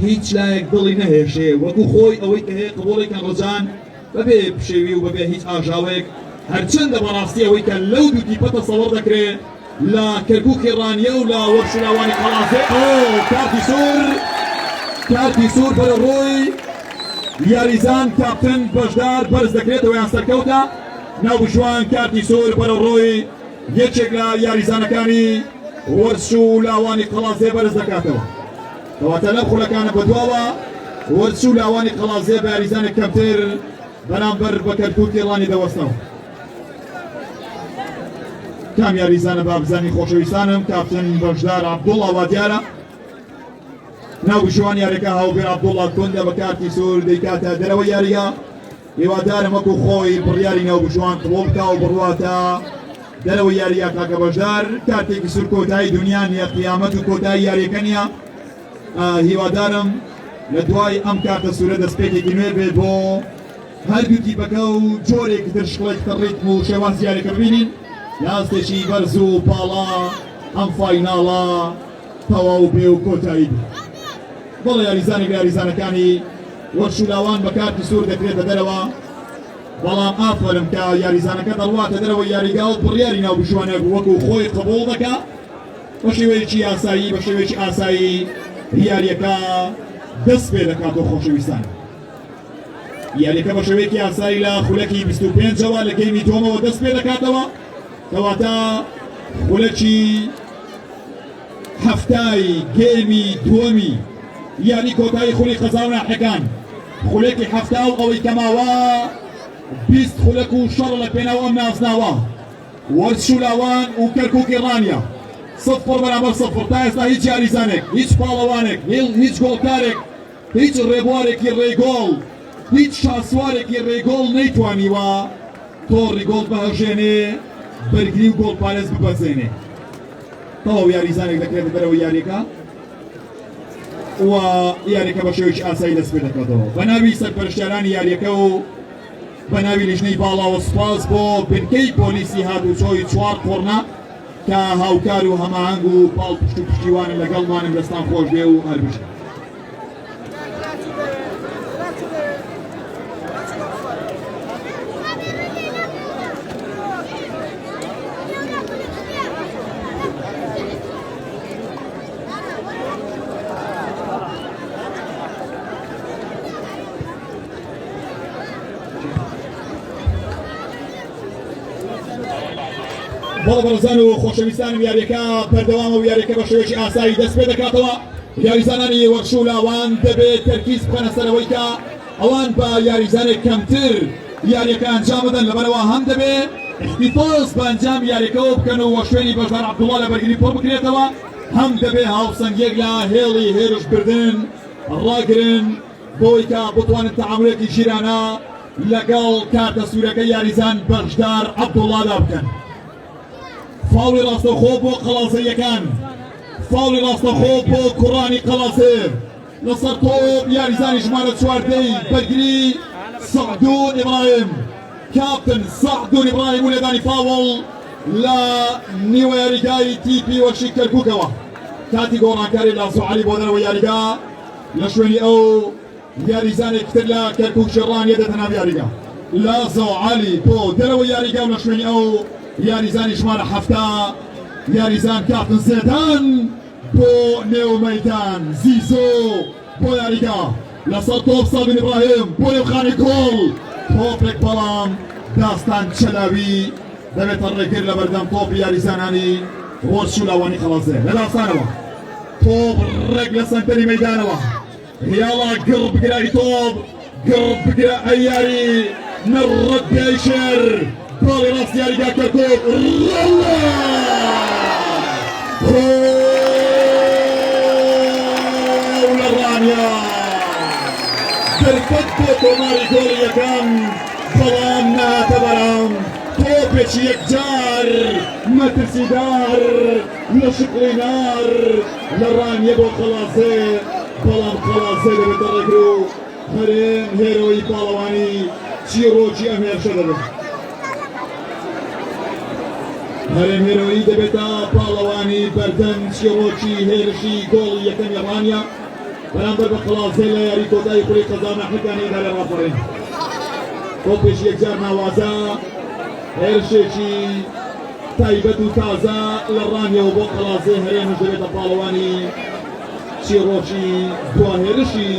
A: هیچ لایەک دڵی نەهێشێ وەکو خۆی ئەوەی کە هەیە قبوڵێکان ڕۆژان بەبێ پشێوی و بەبێ هیچ ئاژاوێک هەرچەندە بەڕاستی ئەوەی کە لەو دووتی پەتە سەوەڕ دەکرێت لە کەرکووکی ڕانیە و لە وەرچوولاوانی قەڵاسێ کارتی سوور بەرە ڕۆی یاریزان کاپتن بەشدار بەرز دەکرێتەوە یان سەرکەوتە ناو بژوان کارتی سوور بەرە ڕۆی یەکێک لە یاریزانەکانی وەرچوولاوانی قەڵاسێ بەرز دەکاتەوە کەواتە لەم خولەکانە بەدواوە وەرچوولاوانی قەڵاسێ بە یاریزانێک کەمتر بەرامبەر بە کەرکووکی ڕانی دەوەستنەوە. کام یاریزانە بابزانی خۆشەویستانم کاپتن بەشدار عەبدوڵڵا وا دیارە ناو بژوان یاریەکە هاوبیر عەبدوڵڵا کوندە بە کارتی سوور دەیکاتە دەرەوە یاریە هیوادارم وەکو خۆی بڕیاری ناو بژوان قبوڵ بکا و بڕواتە دەرەوە یاریە کاکە بەشدار کارتێکی سوور کۆتایی دنیا نیە قیامەت و کۆتایی یاریەکە نیە هیوادارم لە دوای ئەم کارتە سوورە دەستپێکێکی نوێ بێت بۆ هەردوو تیپەکە و جۆرێکی تر شقڵێکی ڕیتم و شێواز یاریەکە ببینین یاستێکی بەرز و باڵا ئەم فایناڵە تەواو بێ و کۆتایی بێ. بەڵێ یاریزانەکانی وەرچوولاوان بە کارتی سوور دەکرێتە دەرەوە بەڵام ئافەرم کە یاریزانەکە دەڕواتە دەرەوە یاریگا و بڕیاری ناو بژوانە وەکو خۆی قبوڵ دەکا بە شێوەیەکی یاسایی بە شێوەیەکی ئاسایی یاریەکە دەست پێ دەکاتەوە خۆشەویستان.
B: یاریەکە بە شێوەیەکی ئاسایی لە خولەکی 25ەوە لە گەیمی دووەمەوە دەست پێ دەکاتەوە کەواتە خولەکی هەفتای گەیمی دووەمی یاری کۆتایی خولی خەزاو ناحەکان خولێکی هەفتا و ئەوەی کەماوە 20 خولەک و شەڕ لە پێناو ئەم نازناوە وەرچولاوان و کەرکووکی ڕانیا 0 بەرامبەر 0 تا ئێستا هیچ یاریزانێک هیچ پاڵەوانێک هیچ گۆڵکارێک هیچ ڕێبوارێکی ڕێگۆڵ هیچ شاسوارێکی ڕێگۆڵ نەیتوانیوە تۆڕی گۆڵ بەهەژێنێ بەرگری و گۆڵپارێز ببەزێنێ تەواو یاریزانێک دەکرێت بەرەوە یاریەکە و یاریەکە بە شێوەیەکی ئاسایی دەست پێ دەکاتەوە بە ناوی سەرپەرشتیارانی یاریەکە و بە ناوی لیژنەی باڵاوە سوپاس بۆ بنکەی پۆلیسی هاتوچۆی 4 کۆڕنا کە هاوکار و هەماهەنگ و پاڵ پشت و پشتیوانن لەگەڵمانم دەستان خۆش بێ و هەربژن بەڵە بەڕزان و خۆشەویستانم یاریەکە بەردەوامە و یاریەکە بە شێوەیەکی ئاسایی دەست پێ دەکاتەوە یاریزانانی وەرشولاوان دەبێت تەرکیز بخەنە سەرەوەی کە ئەوان بە یاریزانێک کەمتر یاریەکە ئەنجام بدەن لەبەرەوە هەم دەبێت اختصاص بە ئەنجام یاریەکەەوە بکەن و شوێنی بەشدار عەبدوڵڵا لە بەرگری پڕ بکرێتەوە هەم دەبێت هاوسەنگێک لە هێڵی هێرش بردن ڕاگرن بۆی کە بتوانن تەعاملێکی ژیرانە لەگەڵ کاتە سوورەکە یاریزان بەشدار عەبدوڵڵادا بکەن فاوڵی ڕاستەخۆ بۆ قەڵاسەیەکان فاوڵی ڕاستەخۆ بۆ کوڕانی قەڵاسێ لەسەر تۆپ یاریزانی ژمارە 4 بەرگری سەعدون ئیبراهیم کاپتن سەعدون ئیبراهیم و لێدانی فاوڵ لە نیوە یاریگای تیپی وەشی کەرکووکەوە کاتی گۆڕانکاری لاسۆ عەلی بۆ دەرەوە یاریگا لە شوێنی ئەو یاریزانێک تر لە کەرکووکی ڕانیە دێتە ناو یاریگا لاسۆ عەلی بۆ دەرەوە یاریگا و لە شوێنی ئەو یاریزانی ژمارە 7 یاریزان کاپتن زێدان بۆ نێو مەیدان زیزۆ بۆ یاریگا لەسەر تۆپ سەعدون ئیبراهیم بۆ نێوخانی گۆڵ تۆپێک بەڵام داستان چەلاوی دەبێتە ڕێگر لە بەردەم تۆپی یاریزانانی وەرشولاوانی خەڵازێ لە داستانەوە تۆپ ڕێک لە سەنتەری مەیدانەوە هیاڵا گڕ بگرای تۆپ گڕ بگرە ئەی یاری نەڕەت بێشێر باڵی ڕاست یاریگا کەرکووک لە ڕانیا دەرفەت بۆ تۆماری گۆڵی یەکەم بەڵام ناتە بەرام تۆپێکی یەکجار مەترسیدار لە شقڵی نار لە ڕانیە بۆ خەڵازێ بەڵام خەڵازێ دەبێتە ڕێگر و هەرێم هێرۆی پاڵەوانی چیرۆکی ئەم هێرشە دەبێت هەرێم هێرۆیی دەبێتە پاڵەوانی بەردەم چیرۆکی هێرشی گۆڵی یەکەمی ڕانیا بەرامبەر بە خەڵازێ لە یاری کۆتایی خولی خەزاو ناحەکانی دارە ڕاپەڕێن تۆپێکی یەکجار ناوازە هێرشێکی تایبەت و تازە لە ڕانیەوە بۆ خەڵازێ هەرێمش دەبێتە پاڵەوانی چیرۆکی دوا هێرشی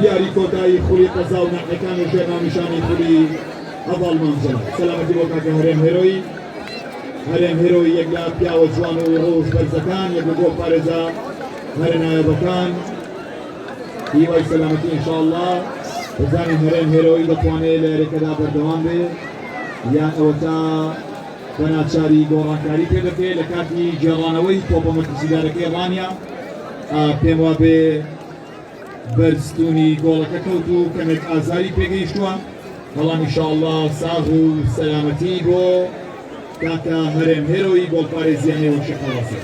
B: یاری کۆتایی خولی خەزاو ناحەکان و ژێرناونیشانی خولی ئەڤاڵ مانجەڵ سەلامەتی بۆ کاکە هەرێم هێرۆی هەرێم هێرۆی یەک لە پیاوە جوان و ڕۆژ بەرزەکان یەک لە بۆ پارێزە هەرە نایەبەکان هیوای سەلامەتی ئینشاءالله بزانین هەرێم هێرۆی دەتوانێت لە یاریەکەدا بەردەوام بێت یان ئەوە تا بەناچاری گۆڕانکاری پێ دەکرێت لە کاتی گێڕانەوەی تۆپە مەترسیدارەکەی ڕانیا پێم وا بێ بەرزتوونی گۆڵەکە کەوت و کەمێک ئازاری پێگەیشتووە بەڵام ئینشاءالله ساغ و سەلامەتی بۆ کاکە هەرێم هێرۆی گۆڵپارێزیانەی وەشی خەڵازێ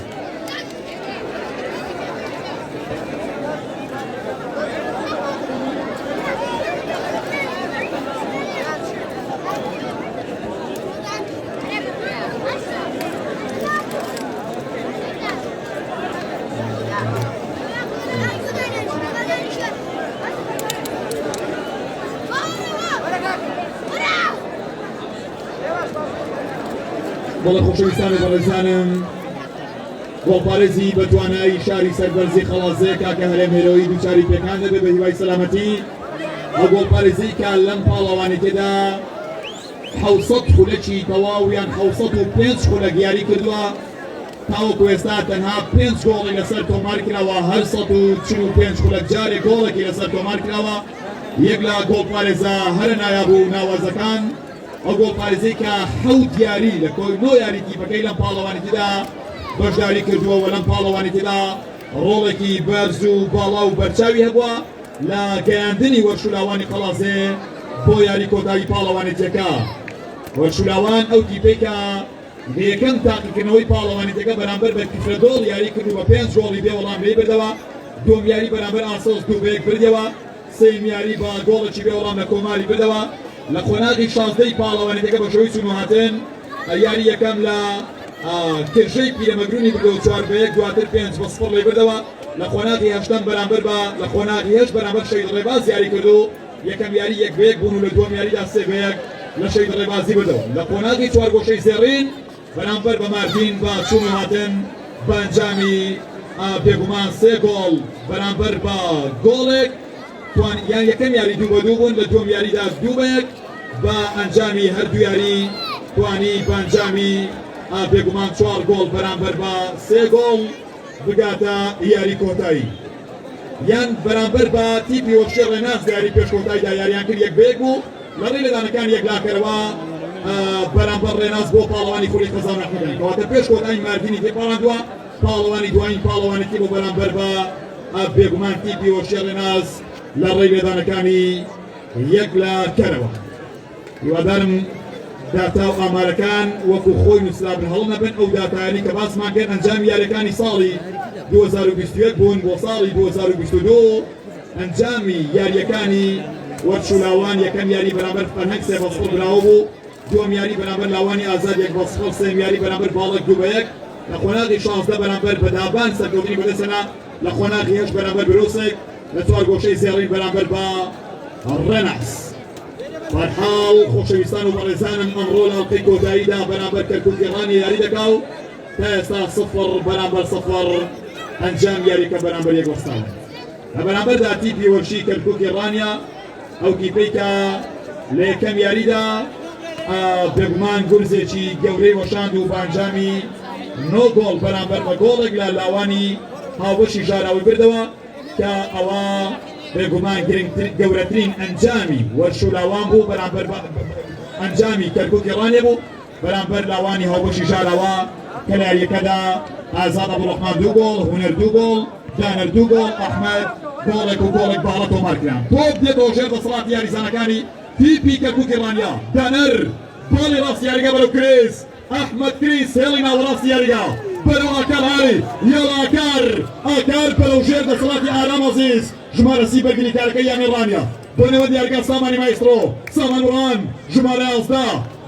B: بەڵێ خۆشەویستان و بەڕێزانم گۆڵپارێزی بە توانایی شاری سەربەرزی خەڵازێ کاکە هەرێم هێرۆی دووچاری پێکان دەبێت بە هیوای سەلامەتی ئەو گۆڵپارێزەی کە لەم پاڵەوانی تێدا 700 خولەکی تەواویان 705 خولەک یاری کردووە تاوەکو ئێستا تەنها 5 گۆڵی لەسەر تۆمار کراوە هەر 145 خولەک جارێک گۆڵێکی لەسەر تۆمار کراوە یەک لە گۆڵپارێزە هەرە نایابوو ناوازەکان ئەو گۆڵپارێزەی کە 7 یاری لە کۆی 9 یاری تیپەکەی لەم پاڵەوانی تێدا بەشداری کردووە و لەم پاڵەوانی تێدا ڕۆڵێکی بەرز و باڵا و بەرچاوی هەبووە لە گەیاندنی وەرشولاوانی قەڵازێ بۆ یاری کۆتایی پاڵەوانێتیەکە وەرشولاوان ئەو تیپەی کە یەکەم تاقیکردنەوەی پاڵەوانێتەکە بەرامبەر بە کیفرەدۆڵ یاری کردو بە 5 گۆڵی بێ وەڵام لێ بردەوە دوم یاری بەرامبەر ئاسۆس 2-1 بردەوە سێم یاری بە گۆڵێکی بێ وەڵام لە کۆماری بردەوە لە خۆناغی 16ی پاڵەوانێتەکە بە شێوەی چوون و هاتن یاری یەکەم لە کرژەی پیرەمەگرونی بردەوە 4-1 دواتر 5-0 لێ بردەوە لە خۆناغی هەشتم بەرامبەر بە لە خۆناغی هێشت بەرامبەر شەید ڕێباز یاری کردو یەکەم یاری 1-1 بوون و لە دوم یاریدا 3-1 لە شەید ڕێبازی بردەوە لە خۆناغی چوارگۆشەی زێڕین بەرامبەر بە ماردین بە چوون و هاتن بە ئەنجامی بێگومان 3 گۆڵ بەرامبەر بە گۆڵێک یان یەکەم یاری 2-2 بوون لە دوم یاریدا 2-1 بە ئەنجامی هەردوو یاری توانی بە ئەنجامی بێگومان 4 گۆڵ بەرامبەر بە 3 گۆڵ بگاتە یاری کۆتایی یان بەرامبەر بە تیپی وەخشی ڕێناس یاری پێشکۆتاییدا یاریان کرد 1-1 بوو لە ڕێی لەدانەکان یەکلاکەرەوە بەرامبەر ڕێناس بۆ پاڵەوانی کوڕی قەزان ڕەحمەدانی کەواتە پێشکۆتایی ماردینی تێپاڵاندووە پاڵەوانی دوایین پاڵەوانێتی بۆ بەرامبەر بە بێگومان تیپی وەخشی ڕێناس لە ڕێی لێدانەکانی یەکلاکەرەوە هیوادارم داتا و ئامارەکان وەکو خۆی نووسرابن هەڵ نەبن ئەو داتایانی کە باسمان کرد ئەنجامی یاریەکانی ساڵی 2021 بوون بۆ ساڵی 2022 ئەنجامی یاریەکانی وەرچولاوان یەکەم یاری بەرامبەر فەرهەنگ 3-0 براوە بوو دوم یاری بەرامبەر لاوانی ئازاد 1-0 سێم یاری بەرامبەر باڵک 2-1 لە خۆناغی 16 بەرامبەر بەدابان سەرکەوتنی بەدەستێنا لە خۆناغی 8 بەرامبەر برۆسێک لە چوارگۆشەی زێڕین بەرامبەر بە ڕێناس بەرحاڵ خۆشەویستان و بەڕێزانم ئەمڕۆ لە هەڵقەی کۆتاییدا بەرامبەر کەرکووکی ڕانی یاری دەکاو تا ئێستا 0 بەرامبەر 0 ئەنجام یاریکە بەرامبەر 1 وەستان لە بەرامبەردا تیپی وەرشی کەرکووکی ڕانیا ئەو تیپەی کە لە یەکەم یاریدا بێگومان گورزێکی گەورەی وەشاند و بانجامی 9 گۆڵ بەرامبەر بە گۆڵێک لە لاوانی هاوبەشی ژاراوی بردەوە کە ئەوە بێگومان گەورەترین ئەنجامی وەرشولاوان بوو بەرامبەر ئەنجامی کەرکووکی ڕانێ بوو بەرامبەر لاوانی هاوبەشی ژاراوە کە لە یاریەکەدا ئازاد عەبدوڵڕەحمان 2 گۆڵ هونەر 2 گۆڵ دانەر 2 گۆڵ ئەحمەد گۆڵێک و گۆڵێک باڵە تۆمارکران تۆپ دێتەوە ژێر دەسەڵاتی یاریزانەکانی تیپی کەرکووکی ڕانیا دانەر باڵی ڕاستی یاریگا بەرەو کریس ئەحمەد کریس هێڵی ناوەڕاستی یاریگا بەرەو ئاکار هاری یاڵا ئاکار بەرەو ژێر دەسەڵاتی ئارام عەزیز ژمارە 30 بەرگری کارەکەی یامی ڕانیا بۆ نێوە دیارگا سامانی مایسترۆ سامان وڕان ژمارە 11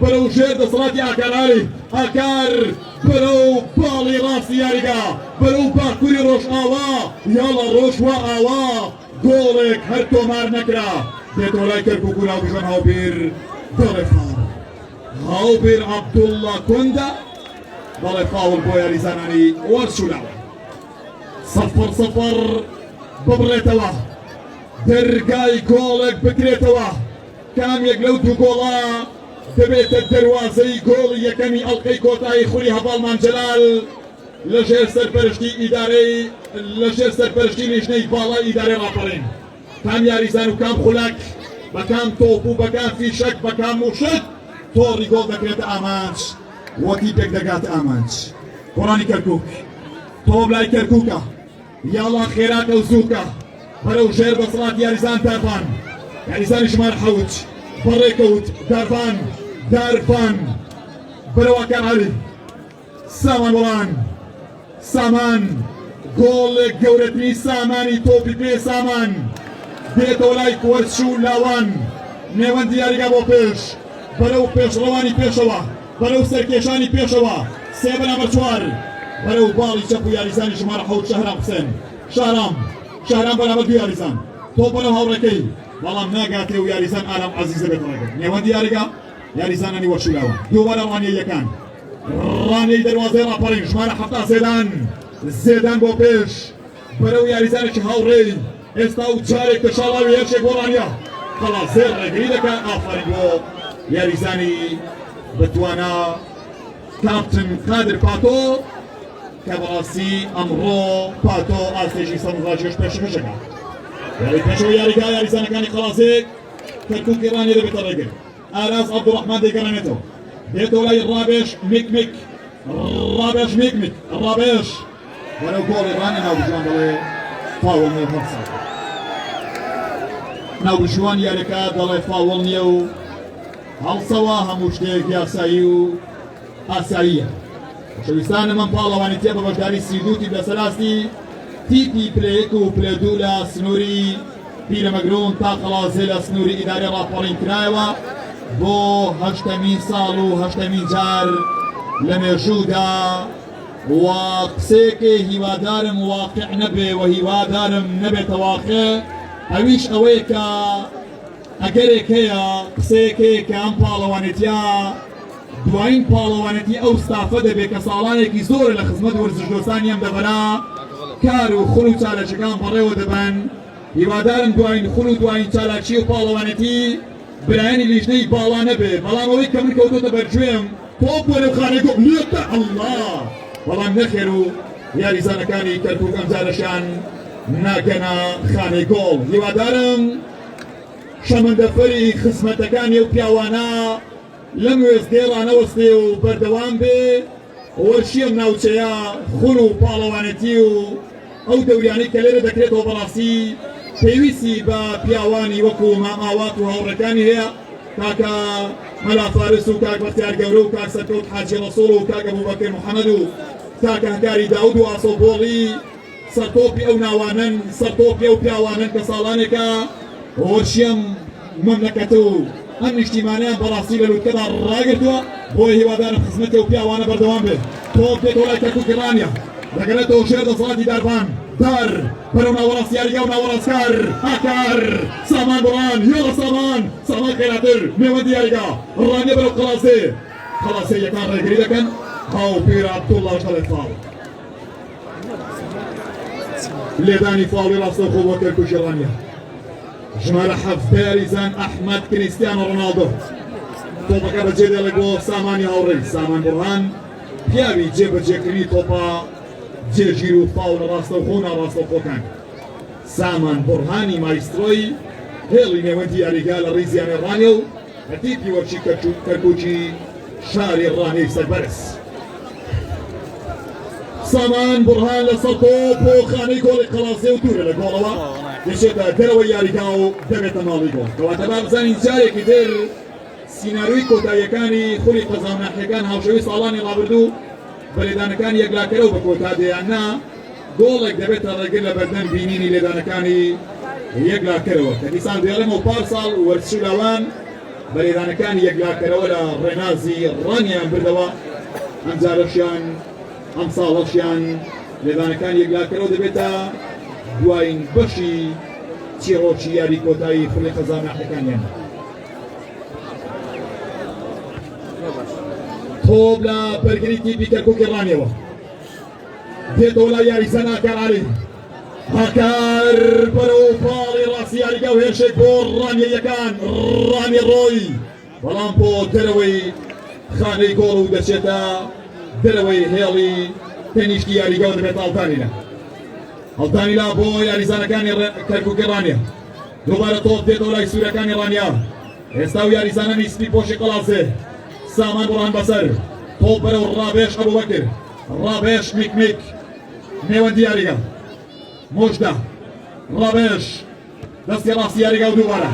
B: بەرەو ژێر دەسەڵاتی ئاکار هاری ئاکار بەرەو باڵی ڕاستی یاریگا بەرەو باکووری ڕۆژ ئاوا یاڵا ڕۆژوە ئاوا گۆڵێک هەر تۆمار نەکرا دێتەوە لای کەرکووک و ناوبژان هاوبیر دەڵێ فاڵ هاوبیر عەبدوڵڵا کۆندا دەڵێ فاوڵ بۆ یاریزانانی وەرچولاوە 0-0 ببڕێتەوە دەرگای گۆڵێک بکرێتەوە کامێک لەو دوو گۆڵە دەبێتە دەروازەی گۆڵی یەکەمی ئەڵقەی کۆتایی خوری هەڤاڵمان جەلال لەژێر سەرپەرشتی ئیدارەی لەژێر سەرپەرشتی لیژنەی باڵای ئیدارەی ڕاپەڕین کام یاریزان و کام خولەک بە کام تۆپ و بە کام فیشەک بە کام موشک تۆڕی گۆڵ دەکرێتە ئامانج وەکی پێک دەگاتە ئامانج کوڕانی کەرکووک تۆپ لای کەرکووکە یاڵا خێراتە و زووکە بەرەو ژێر دەسەڵات یاریزان داربان یاریزانی ژمار حەوت بەڕێکەوت داربان بەرەو ئاکار عەلی سامان وەڵان سامان گۆڵێک گەورەترین سامانی تۆپی پێ سامان دێتەوە لای وەرچوو لاوان نێوەندی یاریگا بۆ پێش بەرەو پێشڕەوانی پێشەوە بەرەو سەرکێشانی پێشەوە 3 بەرامبەر 4 بەرەو باڵی چەپ و یاریزانی ژمارە حەوت شەهرام حوسێن شاران بەرامبەر 2 یاریزان تۆپ بەرەو هاوڕێکەی بەڵام ناگاتێ و یاریزان ئارام عەزیزە بێتە ڕێگە نێوەندی یاریگا یاریزانانی وەرچولاوە دووبارە ڕانیەیەکان ڕانەی دەروازەی ڕاپەڕین ژمارە 7 زێدان بۆ پێش بەرەو یاریزانێکی هاوڕێی ئێستا و جارێک تەشاڵاوی هێرشێک بۆ ڕانیا خلاص زێر ڕێگری دەکات ئافرین بۆ یاریزانی بتوانە کاپتن قادر پاتۆ کە بەڕاستی ئەمڕۆ پاتۆ ئاستێژی سەمزاژێش پێشکەشەکە یاری پێشەوە یاریگا یاریزانەکانی خلاصێک کەرکووکی ڕانی دەبێتە ڕێگر ئاراز عەبدوڕەحمان دەیگەڕێنێتەوە بێتەوە لای ڕابێش میکمیک ڕابێش میکمیک ڕابێش وەرەو گۆڵی ڕانی ناوبژوان دەڵێ فاوڵ نییە هەرساکە ناوبژوان یاریەکە دەڵێ فاوڵ نییە و هەڵسەوە هەموو شتێک یاسایی و ئاساییە شەویستانە من پاڵەوانی تێ بە بەشداری سیدوتی لەسەراستی تیپی پلەیەک و پلە دوو لە سنووری پیرەمەگرون تا قەڵازێ لە سنووری ئیداری ڕاپەڕین کرایەوە بۆ هەشتەمین ساڵ و هەشتەمین جار لە مێژوودا و قسێکی هیوادارم واقع نەبێ و هیوادارم نەبێتە واقع ئەویش ئەوەیە کە ئەگەرێک هەیە قسەیەکەیە کە ئەم پاڵەوانێتیە دوایین پاڵەوانێتی ئەو ستافە دەبێت کە ساڵانێکی زۆر لە خزمەت وەرزشدۆستانی ئەم دەبەرا کار و خول و چالاکیەکان بەڕێوە دەبن هیوادارم دوایین خول و دوایین چالاکی و پاڵەوانێتی برایانی لیژنەی باڵا نەبێ بەڵام ئەوەی کە من کەوتۆتە بەرگوێم تۆپ بۆ لەو خانەی گۆڵ لێتە ئەڵڵا بەڵام نەخێر و یاریزانەکانی کەرکووک ئەم جارەشان ناگەنە خانەی گۆڵ هیوادارم شەمەندەفەری خزمەتەکانی و پیاوانە لەم وێستگەێڕانەوەستێ و بەردەوام بێ وەرشیم ناوچەیە خون و پاڵەوانەتی و ئەو دەوریانەی کە لێرە دەکرێتەوە بەڕاستی پێویستی بە پیاوانی وەکو ماماوات و هاوڕەکانی هەیە کاکە مەلا فارس و کاک بەختیار گەورە و کاک سەرکەوت حاجی ڕەسوڵ و کاک ئەبوبەکر محەممەد و کاکە هەکاری داود و ئاسۆبۆڵی سەرتۆپی ئەو ناوانن سەرتۆپی ئەو پیاوانن کە ساڵانێکە وەرشیم مەملەکەت و ئەم نیشتیمانیان بەڕاستی لە لووتکەدا ڕاگرتووە بۆی هیوادارم خزمەتی و پیاوانە بەردەوام بێت تۆپ دێتەوە لای کەرکووکی ڕانیە دەگەرێتەوە ژێر دەسەڵاتی داربان دار بەرەو ناوەڕاست یاریگا و ناوەڕاستکار هاکار سامان بڕان یۆڵە سامان خێراتر نێوەندی یاریگا ڕانیە بەرەو قەڵاسێ یەکان ڕێگری دەکەن هاو پێرە عەبدوڵڵا دەڵێت فاڵ لێدانی فاڵی ڕاستەوخۆ بۆ کەرکووکی ڕانیە ژمارە حەفت یاریزان ئەحمەد کریستیانۆ ڕۆناڵدۆ تۆپەکە بەجێ دێڵێک بۆ سامانی هاوڕێی سامان بڕان پیاوی جێبەجێکردنی تۆپە جێگیر و فاڵ لە ڕاستەوخۆ ناڕاستەوخۆکان سامان بڕهانی مایسترۆی هێڵی نێوەندی یاریگا لە ڕیزیانێ ڕانێ و هەتیپی وەرچی کەرکووکی شاری ڕانەی سەربەرز سامان بڕهان لەسەر تۆپ بۆ خانەی گۆڵی قەڵاسێ و توورە لە گۆڵەوە دەچێتە دەرەوەی یاریگا و دەبێتە ماڵی گۆڵ کەواتە با بزانین جارێکی تر سیناروی کۆتاییەکانی خولی قەزامناحیەکان هاوشەوی ساڵانی ڕابردوو بەلێدانەکانی یەکلاکەرەوە بە کۆتادەیان نا گۆڵێک دەبێتە ڕێگر لە بەردەم بینینی لێدانەکانی یەکلاکەرەوە کە دیسان دێڵێمەوە پارساڵ وەرچولاوان بەلێدانەکانی یەکلاکەرەوە لە ڕێنازی ڕانیان بردەوە ئەم جارەشیان ئەم ساڵەشیان لێدانەکانی یەکلاکەرەوە دەبێتە دوایین بەشی چیرۆکی یاری کۆتایی خولی قەزامناحیەکانیان تۆپ لە بەرگری تیپی کەرکووکی ڕانیەوە دێتەوە لای یاریزان هاکار عەلی هاکار بەرەو پاڵی ڕاستی یاریگا و هێرشێک بۆ ڕانیەکان ڕانی ڕۆی بەڵام بۆ دەرەوەی خانەی گۆڵ و دەچێتە دەرەوەی هێڵی تەنیشتی یاریگا و دەبێت هەڵتانیلا بۆ یاریزانەکانی کەرکووکی ڕانیە دووبارە تۆپ دێتەوە لای سوورەکانی ڕانیا ئێستا و یاریزانانی سپی پۆشی قەڵاسێ سامان بڕان بەسەر تۆپ بەرەو ڕابێش ئەبوبەکر ڕابێش میکمیک نێوەندی یاریگا مۆژدا ڕابێش دەستی ڕاستی یاریگا و دووبارە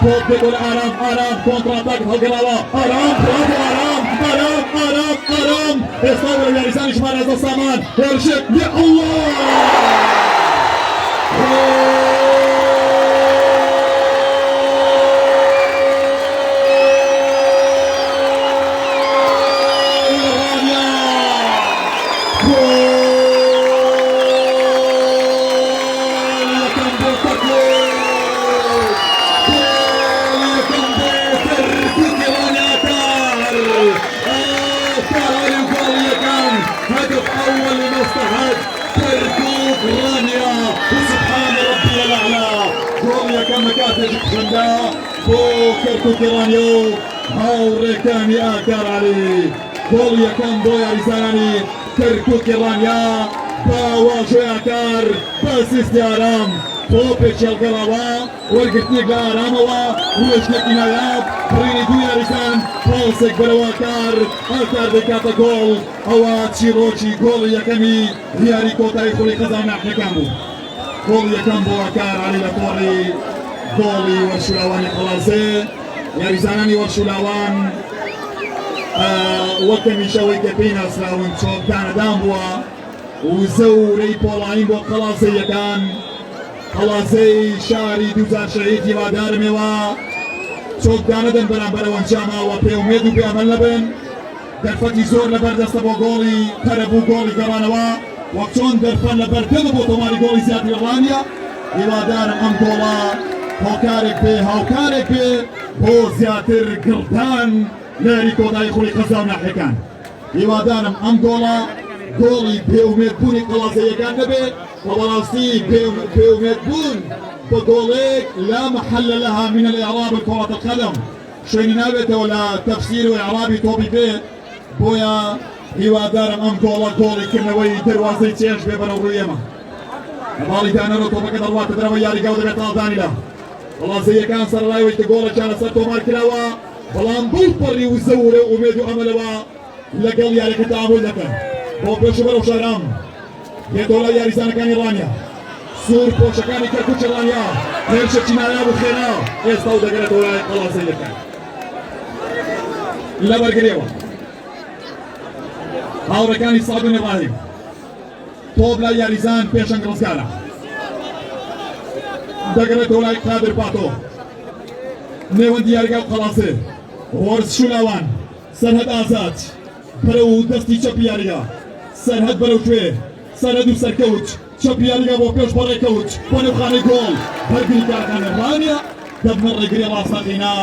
B: تۆپ دێتەوە لە ئارام کۆنتڕاتاک هەڵگەڕاوە ئارام ئێستا وەرە یاریزانی ژمارە 11 سامان هێرشێک یا هدف أول لمصلحة كركوك بۆ کەرکووکی ڕانیە و هاوڕێکانی ئاکار عەلی. گۆڵ یەکەم بۆ یاریزانانی کەرکووکی ڕانیا بە واژۆی ئاکار بە سیستی ئارام. تۆپێکی هەڵگەڕاوە وەرگرتنێک لە ئارامەوە ڕۆژنێکی نایاب بڕینی دوو یاریزان پاسێک بەرەوە ئاکار دەکاتە گۆڵ. ئەوە چیرۆکی گۆڵی یەکەمی دیاری کۆتایی خوڵی قەزا ناحیەکان بوو. گۆڵ یەکەم بۆ ئاکار عەلی لە تۆڕی گۆڵی وەرشولاوانی قەڵازێ. یاریزانانی وەرشولاوان وەک هەمیشەوەی کە پێی ناسراون چۆکدانەدان بووە و زەورەی پۆڵاین بۆ قەڵازەیەکان. قەڵازەی شاری دووجار شەهید هیوادارمەوە چۆکدانەدەن بەرامبەرەوە ئەنجاماوە پێومێد و پێمەل نەبن. دەرفەتی زۆر لەبەردەستە بۆ گۆڵی پەرەبوو گۆڵی گەڕانەوە وەک چۆن دەرفەن لە بەردەمە بۆ تۆماری گۆڵی زیاتری ڕانیە. هیوادارم ئەم گۆڵە هۆکارێک بێ هاوکارێک بێ بۆ زیاتر گردان لە یاری کۆتایی خوڵی قەزا و ناحیەکان. هیوادارم ئەم گۆڵە گۆڵی پێومێد بوونی قەڵازەیەکان نەبێت وبەڕاستی پێومێد بوون بە گۆڵێک لا محل لها من الإعراب كرة القدم شوێنی نابێتەوە لە تەفسیر و ئیعرابی تۆپی بێ. بۆیە هیوادارم ئەم گۆڵە گۆڵیکردنەوەی دەروازەی چێژ بێ بەرەو ڕووی ئێمە. باڵی دانەرەوە تۆپەکە دەڕواتە دەرەوە یاریگا و دەبێت ئازانیدا. قەڵازەیەکان سەرڕایەوەی گۆڵێکیان لەسەر تۆمار کراوە بەڵام بەو پەڕی و زەورە و ئومێد و ئەمەلەوە لەگەڵ یاریەکە تەعامل دەکەن بۆ پێش و بەرەو شارام بێتەوە لای یاریزانەکانی ڕانیا. سوور پۆشەکانی کەرکووکی ڕانیا هێرشێکی نایاب و خێرا ئێستا و دەگەرێتەوە لای قەڵازەیەکان لە بەرگریەوە. هاوڕێکانی سادون ئیبراهیم تۆپ لای یاریزان پێشەنگ ڕزگارە دەگەرێتەوە لای قادر پاتۆ نێوەندی یاریگا و قەڵازێ. وەرزشولاوان سەرهەد ئازاد بەرەو دەستی چەپی یاریگا سەرهەد بەرەو کوێ سەرهەد و سەرکەوت چەپی یاریگا بۆ پێش بەڕێکەوت بۆ نێوخانەی گۆڵ بەرگری کارەکانی ڕانیە دەبنە ڕێگری ڕاستەقینە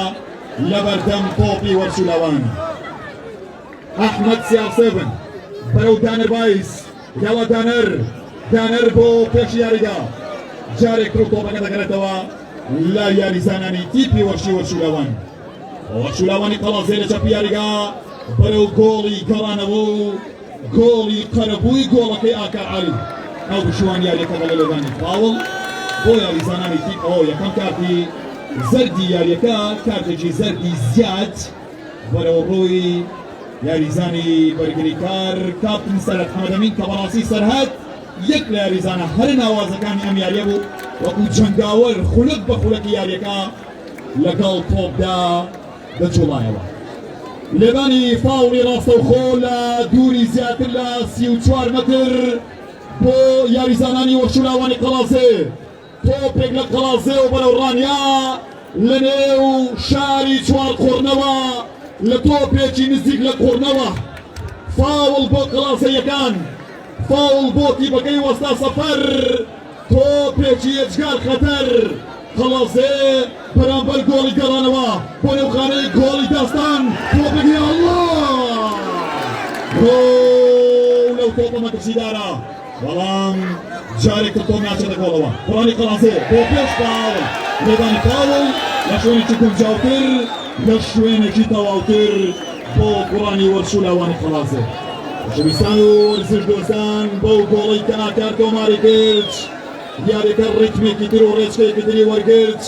B: لەبەردەم تۆپی وەرزشولاوان. ئەحمەد سیاسێبن بەرەو دانەر بایس یاوە دانەر بۆ پێش یاریگا جارێک کرد تۆپەکە دەگەرێتەوە لا یاریزانانی تیپی وەرشولاوان. وەرشولاوانی قەڵازێ لە چەپی یاریگا بەرەو گۆڵی گەڕانەوە و گۆڵی قەرەبووی گۆڵەکەی ئاکار عەلی. ئەو بشوان یاریەکە بەڵێ لەبانی فاوڵ بۆ یاریزانانی تیپ. ئەوە یەکەم کارتی زەردی یاریەکە کارتێکی زەردی زیاد بەرەو ڕووی یاریزانی بەرگریکار کاپتن سەرهەد حەمەدەمین کە بەڕاستی سەرهەد یەک لە یاریزانە هەر ناوازەکانی ئەم یاریە بوو وەکو جەنگاوەر خولک بە خولەکی یاریەکە لەگەڵ تۆپدا دەجوڵایەوە. لێبانی فاوڵی ڕاستەوخۆ لە دووری زیاتر لە 34 مەتر بۆ یاریزانانی وەرشولاوانی قەڵازێ. تۆپێک لە قەڵازێ و بەرەو ڕانیا لە نێو شاری چوار قۆڕنەوە لە تۆپێکی نزیک لە قۆڕنەوە. فاوڵ بۆ قەڵازەیەکان فاوڵ بۆ تیپەکەی وەستا سەفەر تۆپێکی ئەجگار خەتەر. قەڵازێ بەرامبەر گۆڵی گەڕانەوە بۆ نێوخانەی گۆڵی داستان تۆپێکی ئەڵڵاه گۆڵ لەو تۆپە مەترسیدارە بەڵام جارێک کە تۆم ناچێتە گۆڵەوە. قڕانی قەڵازێ بۆ پێش فاوڵ لێبانی فاوڵ لە شوێنێکی گونجاوتر لە شوێنێکی تەواوتر بۆ قڕانی وەرشولاوانی قەڵازێ. خۆشەویستان و وەرزش دۆستان بەو گۆڵی کە ئاکار تۆماری کرد یاریەکە ڕیتمێکی تر و ڕێچکەیەکی تری وەرگرت.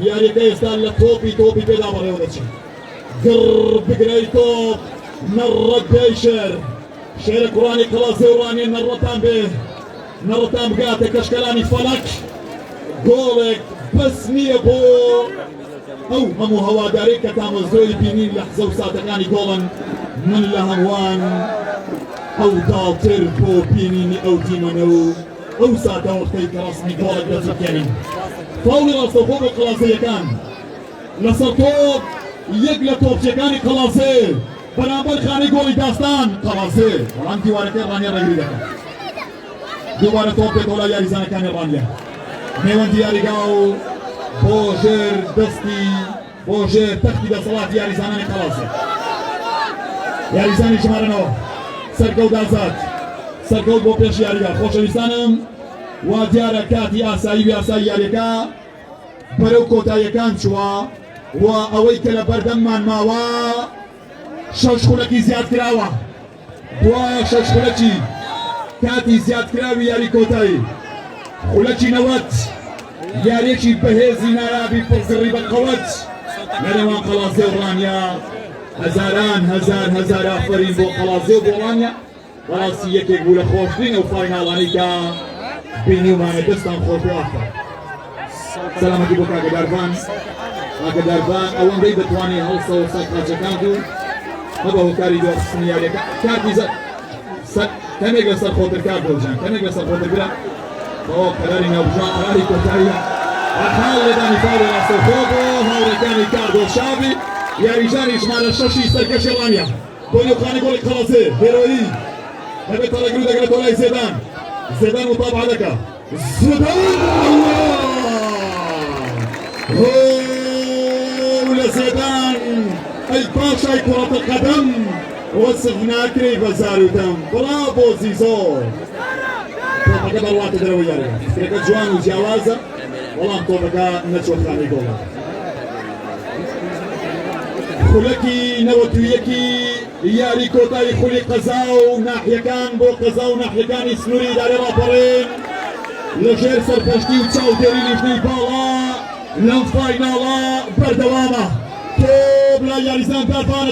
B: یاریەکە ئێستا لە تۆپی پێدا بەڕێوە دەچێت. گڕ بگرەی تۆپ نەڕەت بێی شێرە قڕانی قەڵازێ و ڕانیە نەڕەتان بێ نەڕەتان بگاتە کەشکەلانی فەلەک. گۆڵێک بەس نییە بۆ ئەو هەموو هەوادارەی کە تامەزۆی بینین لە حزە و ساتەکانی گۆڵن. من لە هەمووان ئەو داڵتر بۆ بینینی ئەو تیمەنە و ئەو ساتە وەختەی کە ڕاستنی گۆڵێک دەچێتێنین. فاوڵی ڕاستەوخۆ بۆ قەڵازەیەکان لەسەر تۆپ یەک لە تۆپچەکانی قەڵازێ بەرامبەر خانەی گۆڵی داستان. قەڵازێ بەڵام دیوارەکەی ڕانیە ڕێگری دەکات. دووبارە تۆپ بێتەوە لای یاریزانەکانی ڕانیە. نێوەندی یاریگا و بۆ ژێر دەستی بۆ ژێر تەختی دەسەڵاتی یاریزانانی قەڵازێ. یاریزانی ژمارەنەوە سەرکەوت ئازاد سەرکەوت بۆ پێش یاریگا. خۆشەویستانم وا دیارە کاتی ئاسایی و یاسایی یاریەکە بەرەو کۆتاییەکان چووە و ئەوەی کە لە بەردەممان ماوە شەش خولەکی زیاد کراوە دوای شەش خولەکی کاتی زیادکراوی یاری کۆتایی خولەکی نەوەت یاریەکی بەهێزی نایابی پڕزڕی بە قەوەت لە نێوان قەڵازێ و ڕانیا هەزاران هەزار ئافرین بۆ قەڵازێ و بۆ ڕانیا بەڕاستی یەکێک بوو لە خۆشترینە و فایناڵانەی کە بینیومانە دەستان خۆش بوافە سەلامەتی بۆ کاگەداربان ئەوەندەی دەتوانێت هەڵسە و سەد قاچەکان و هەبە هۆکاری دۆخستنی یاریەکە کاتی کەمێک لەسەر خۆتر کار بۆجان کەمێک لەسەر خۆتر برا بەوە قەراری ناوبژان قەراری کۆتاییە ئەحاڵ لەدانی فاڵ ڕاستەوخۆ بۆ هاوڕێکانی کاردۆ شاوی یاریژانی ژمارە شەشی سەرکەشی ڕانیا بۆ نێوخانی گۆڵی قەڵەزێ هێرۆیی هەبێت تەڕەگرو دەگرێت وەلای زێدان متابعە دەکا لە زێدان ئەی پاشای کوڕەتە قەدەم وەسف ناکرێ بە زاروتەم بڕابۆ زیزۆ تۆپەکە بەڕواتە دەرەوە یاریە فرەکە جوان و جیاوازە بەڵام تۆپەکە نەچۆت خانەی گۆڵە خولەکی نەوەتویەکی یاری کۆتایی خولی قەزا و ناحیەکان بۆ قەزا و ناحیەکانی سنووری دارێ ڕاپەڕێن لەژێر سەرپەشتی و چاودێری لیژنەی باڵا لەم فایناڵە بەردەوامە تۆ بلا یاریزان دافان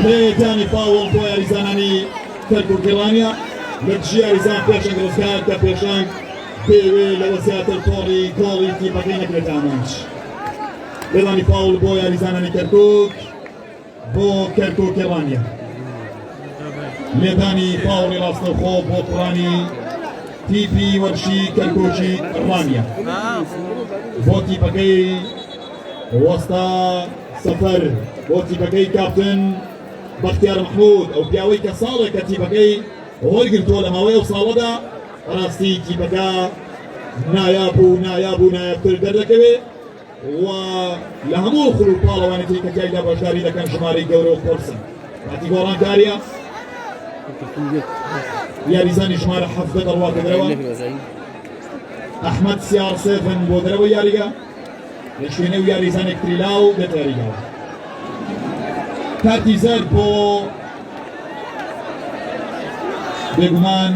B: لێدانی فاوڵ بۆ یاریزانانی کەرکووکی ڕانیا لە دژی یاریزان پێشنگ ڕزگار کە پێشنگ پێوێ لەوە زیاتر تۆڕی گۆڵی تیپەکەی نەکرێت ئامانج لێدانی فاوڵ بۆ یاریزانانی کەرکووک بۆ کەرکووکی ڕانیا لێدانی فاوڵی ڕاستەوخۆ بۆ قڕانی تیپی وەرشی کەرکووکی ڕانیا بۆ تیپەکەی وەستا سەفەر بۆ تیپەکەی کاپتن بەختیار محمود ئەو پیاوەی کە ساڵێک کە تیپەکەی وەرگرتووە لە ماوەی ئەو ساڵەدا ڕاستی تیپەکە نایابتر دەردەکەوێت و لە هەموو خوڵ و پاڵەوانێتی کە تیایدا بەشداری دەکەن ژمارەی گەورە و قۆرسن کاتی گۆڕانکاریە یاریزانی ژمارە 17 دەڕواتە دەرەوە ئەحمەد سیار سێفن بۆ دەرەوە یاریگە لە شوێنەی و یاریزانێک تریلاو دێتە یاریگاوە کاتی زەرد بۆ بێگومان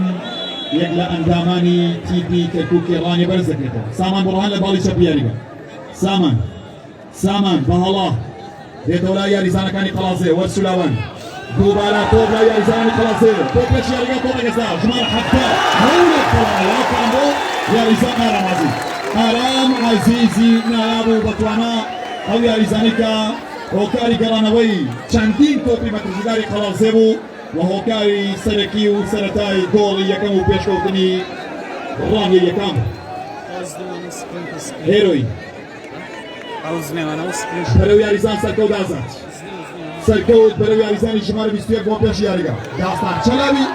B: یەک لە ئەندامانی تیپی کەرکووکی ڕانی بەرز دەکرێتەوە سامان بڕوان لە باڵی چەپ یاریگە سامان بەهەڵا دێتەوە لای یاریزانەکانی قەڵازێ وەرسولاوان دووبارە تۆپ لای یاریزانانی قەڵازێ تۆ پێش یاریگا تۆ دەگەستا ژمارە 7 هەولێک پەڵایەوەکان بۆ یاریزان ئارام عەزیزی نایابوو بەتوانە ئەو یاریزانی کە هۆکاری گەڕانەوەی چەندین تۆپی مەترژیداری قەڵازێ بوو و هۆکاری سەرەکی و سەرەتای گۆڵی یەکەم و پێشکەوتنی ڕانگە یەکەم هێرۆی بەرەو یاریزان سەرکەوت ئازاد سەرکەوت بەرەو یاریزانی ژمارە 21 بۆ پێش یاریگا داستان چەلاوی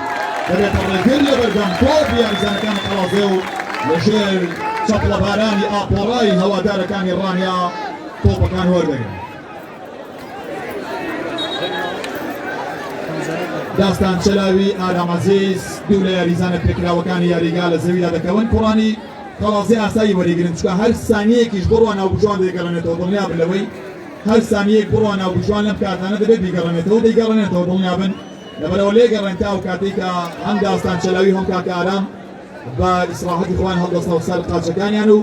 B: دەبێتە ڕێگر لە بەردەم تۆپ یاریزانەکانی قەڵازێ و لەژێر چەپڵە بارانی ئاپۆڕای هەوادارەکانی ڕانیا تۆپەکان وەردەگرن داستان چەلاوی ئارامەزیز دوو لە یاریزانە پێکراوەکانی یاریگا لە زەویدا دەکەون کوڕانی قەڵازێ ئاسایی وەریگرن چکە هەر سانیەکیش بڕوان ناوبژوان دەیگەڕێنێتەوە دڵنیا بن لەوەی هەر سانیەک بڕوان ناوبژوان لەم کاتانە دەبێت بیگەڕێنێتەوە دەیگەڕێنێتەوە دڵنیا بن لەبەرەوە لێگەڕێن تا و کاتێک کە هەم داستان چەلاوی هەم کاکە ئارام بە ئیسراحەتی خۆیان هەڵدەستنەوە سەر قاچەکانیان و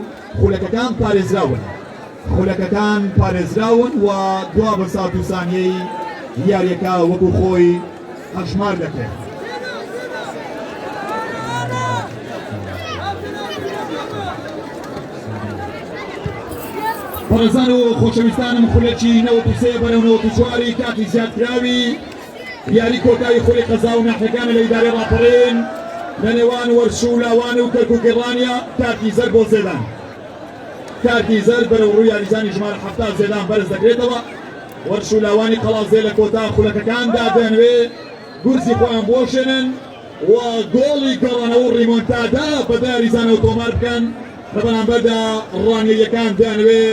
B: خولەکەکان پارێزراون و دوا بە سات و سانیەی یاریەکە وەکو خۆی هەژمار دەکرێت بەڕێزان و خۆشەویستانم خولەکی 93 بەرەو 94 کاتی زیادکراوی یاری کۆتایی خولی قەزا و ناحیەکانە لە ئیدارەی ڕاپەڕین لە نێوان وەرشولاوان و کەرکووکی ڕانیا کاتی زەرد بۆ زێدان کاتی زەرد بەرەو ڕووی یاریزانی ژمارە 7 زێدان بەرز دەکرێتەوە وەرشولاوانی قەڵازێ لە کۆتا خولەکەکاندا دەنوێ گورزی خۆیان بۆشێنن و گۆڵی گەڕانەوە و ڕیمۆنتادا بەدە یاریزانە و تۆمار بکەن لە بەرامبەردا ڕانگەیەکان دەنوێ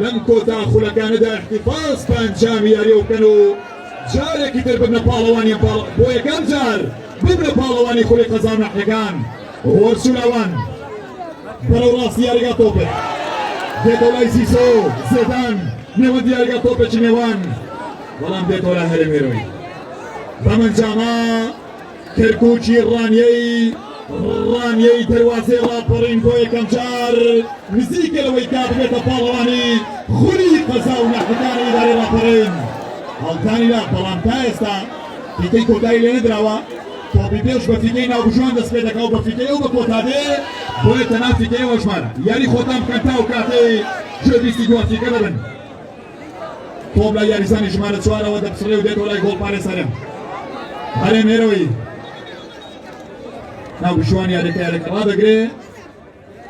B: لەم کۆتا خولەکانەدا احتیفاز بە ئەنجامی یاریە بکەن و جارێکی تر ببنە پاڵەوانی بۆ یەکەم جار ببنە پاڵەوانی خولی قەزا و ناحیەکان وەرسولاوان بەرەو ڕاستی یاریگا تۆپێک دێتەوە لای زیزۆ زێدان نێوەندی یاریگا تۆپێکی نێوان بەڵام دێتەوە لای هەرێمێرۆی بەمەنجامە کەرکووکی ڕانیەی دەواازەی ڕاپەڕین بۆ یەکەم جار نزیکە لەوەی کا ببێتە پاڵەوانی خولی قەزا و ناحەکانی ئیدارەی ڕاپەڕین هەڵدانی لا بەڵام تا ئێستا فیکەی کۆتایی لێ نەدراوە تۆپی پێش بە فیکەی ناوبژوان دەست پێ دەکەوە بە فیکەی و بە کۆتادێ بۆیە تەنها فیکەیەوە ژمارە یاری خۆتان بکەن تا و کاتەی ژێبیستی دواتیکە دەبن تۆم لای یاریزانی ژمارە چوارەوە دەپسڕێ و دێتەوە لای گۆڵپارێ سەرم هەرێمێرەوەی ناوبژوان یاریەکە یاریەکە ڕادەگرێ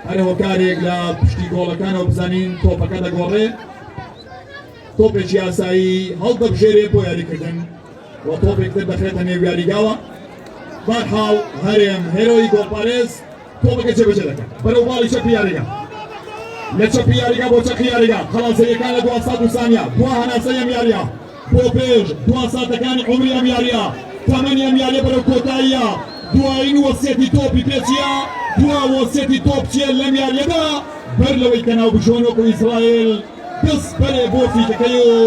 B: هەر هۆکارێک لە پشتی گۆڵەکانەوە بزانین تۆپەکە دەگۆڕێ تۆپێکی یاسایی هەڵدەبژێرێ بۆ یاریکردن و تۆپێکتر دەخرێتە نێو یاریگاوە بەرحاڵ هەرێم هێرۆی گۆڵپارێز تۆپەکە جێبەجێ دەکات بەرەو باڵی چەپی یاریگا لە چەپی یاریگا بۆ چەقی یاریگا خەڵازەیەکان لە 200 سانیا دوا هەناسەی ئەم یاریە بۆ پێش 2 ساتەکانی عمری ئەم یاریە تەمەنی ئەم یاریە بەرەو کۆتاییە دوایین وەسێتی تۆپی پێچیە دوا وەسێتی تۆپ چیە لەم یاریەدا بەر لەوەی کە ناوبژۆن وەکو ئیسرائیل دەست بەرێ بۆ فیکەکەی و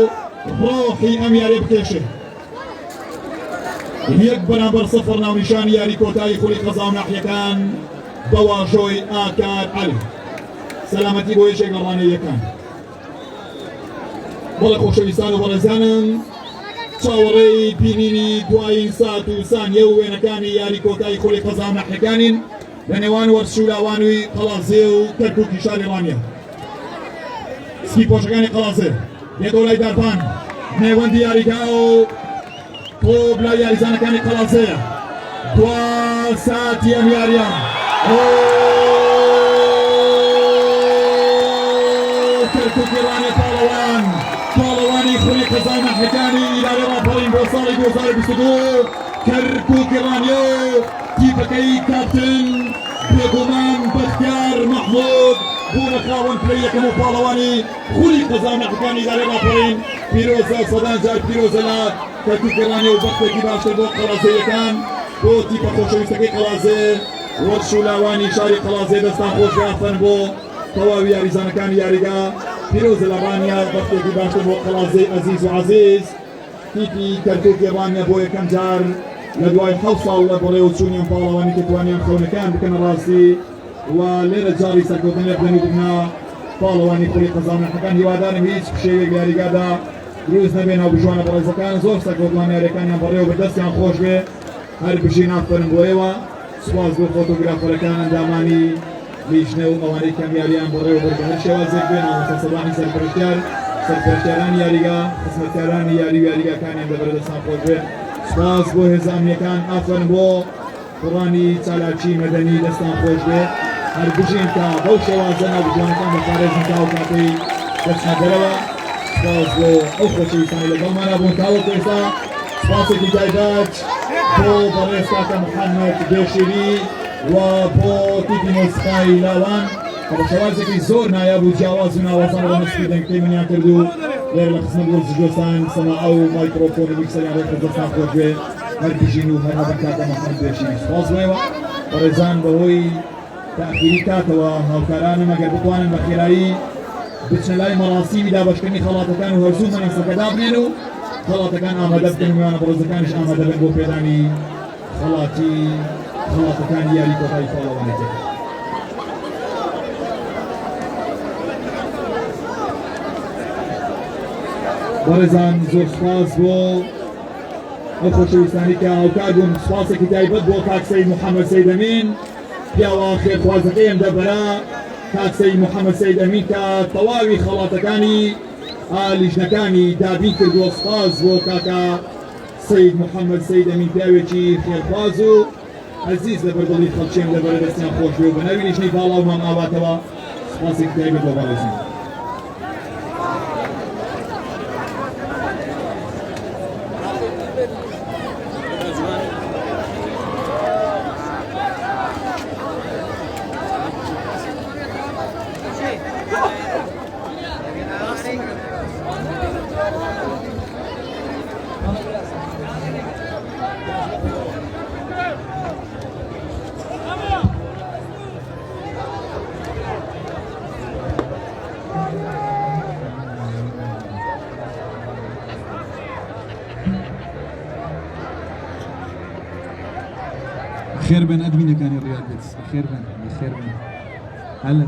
B: ڕۆحی ئەم یاریە بکێشێ یەک بەرامبەر سەفر ناونیشانی یاری کۆتایی خولی قەزا و ناحیەکان بەواژۆی ئاکار عەلی سەلامەتی بۆ یەکێک لە ڕانەیەکان بەڵێ خۆشەویستان و بەڕێزانم چاوەڕێی بینینی دوایین سات و سانیە و وێنەکانی یاری کۆتایی خولی قەزا و ناحیەکانین لە نێوان وەرشولاوانوی قەڵازێ و کەرکووکی شاری ڕانیە سپی پۆشەکانی قەڵازێ دێتەوە لای دارپان نێوەندی یاریگا و تۆپ لای یاریزانەکانی قەڵازەیە دوا ساتی ئەم یاریە کەرکووکی ڕانیە پاڵەوانی خولی قەزا و ناحیەکانی ئیدارەی ڕاپەڕین بۆ ساڵی 2022 کەرکووکی ڕانیە تیپەکەی کاپتن بێگومان بەختیار مەحموود بوونە خاوەن پلەی یەکەم و پاڵەوانی خولی قەزا و ناحیەکانی ئیدارەی ڕاپەڕین پیرۆزە سەدان جار پیرۆزە لە کەرکووکی ڕانیە و بەختێکی باشتر بۆ قەڵازەیەکان بۆ تیپە خۆشەویستەکەی قەڵازێ وەرشولاوانی شاری قەڵازێ دەستان خۆش یافەن بۆ تەواوی یاریزانەکانی یاریگا پیرۆزە لە ڕانیە بەختێکی باشتر بۆ قەڵازەی ئەزیز و عەزیز تیپی کەرکووکی ڕانیە بۆ یەکەم جار لە دوای 7 ساڵ لە بەڕێ و چوونیان پاڵەوانی کە توانیان خەونەکان بکەنە ڕاستی و لێرە جاری سەرکەوتن لێ بدەن و ببنە پاڵەوانی خولی قەزا و ناحیەکان هیوادارم هیچ شێوەیەک لە یاریگادا دروست نەبێ ناوبژوانە بەڕێزەکان زۆر سەرکەوتوان یاریەکانیان بەڕێوە بەدەستیان خۆش بێ هەر بژین ئافرین بۆ ئێوە سوپاس بۆ فۆتۆگرافەرەکان ئەندامانی لیژنە و ئەوانەی کەم یاریان بەڕێوە بەر بە هەر شێوازێک بێن ئامۆستاسەبانی سەرپەرشتیارانی یاریگا خزمەتکارانی یاری و یاریگاکانیان لەبەردەستان خۆش بێ سپاس بۆ هێزانیەکان ئافرین بۆ کوڕانی چالاکی مەدەنی دەستان خۆش بێ هەر بژین تا بەو شێوازە ناوبژوانەکان بەپارێزن تا و کاتەی دەچنە دەرەوە سپاس بۆ ئەو خۆشەویستانی لەگەڵمانە بوون تاوەکو ئێستا سپاسێکی تایبەت بۆ بەڕێز کاکە محەممەد بێشیری و بۆ تیپی مۆسیقای لاوان کە بە شێوازێکی زۆر نایاب و جیاواز و ناوازان بە نسبی دەنگەکەی منیان کرد و لێرە لە قسمت وەرزشگوێستان سەماعە و مایکرۆفۆن و میکسەریان ڕێ کرد دەستان خۆش بێ هەر بژین و هەر بە کاکە محەممەد بێشیری سپاس بۆیەوە بەڕێزان بەهۆی تاخیری کاتەوە هاوکارانم ئەگەر بتوانن بە خێرایی بچنە لای مەڕاستیمی دابەشکردنی خەڵاتەکان و هەرزوو مەناسەکە دابنێن و خەڵاتەکان ئامادە بکەن ویانە بەڕێزەکانیش ئامادە بن بۆ پێدانی خەڵاتەکانی یاری کۆتایی پاڵەوانێتێک بەڕێزان زۆر سپاس بۆ ئەو خۆشەویستانی کە هاوکار بوون سپاسێکی تایبەت بۆ کاک سەید محەممەد سەید ئەمین پیاوە خێرخوازەکەی ئەم دەبەرە کاک سەید محەممەد سەید ئەمین کە تەواوی خەڵاتەکانی لیژنەکانی دابین کردووە سپاس بۆ کاکە سەید محەممەد سەید ئەمین پیاوێکی خێرخواز و عەزیز لە بەردەڵی خەڵکیان لەبەرە دەستیان خۆش بێ و بە ناوی لیژنەی باڵا و مام ئاواتەوە سپاسێکی تایبەت بۆ باڵێزین بخير بن ادمين كان الرياض بيتس بخير بن هلا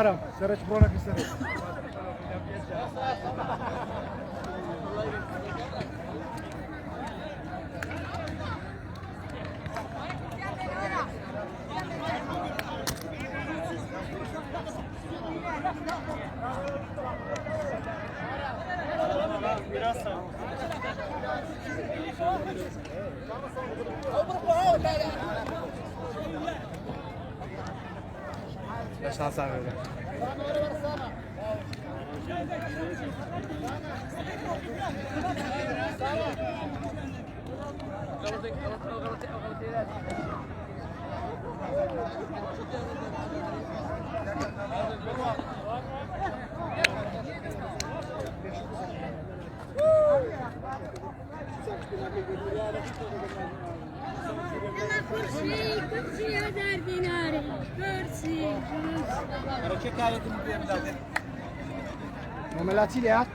C: عرب سرج برونك السنة شانس عليك
D: كرسي هدار ديناري كرسي
C: مملاتي ليه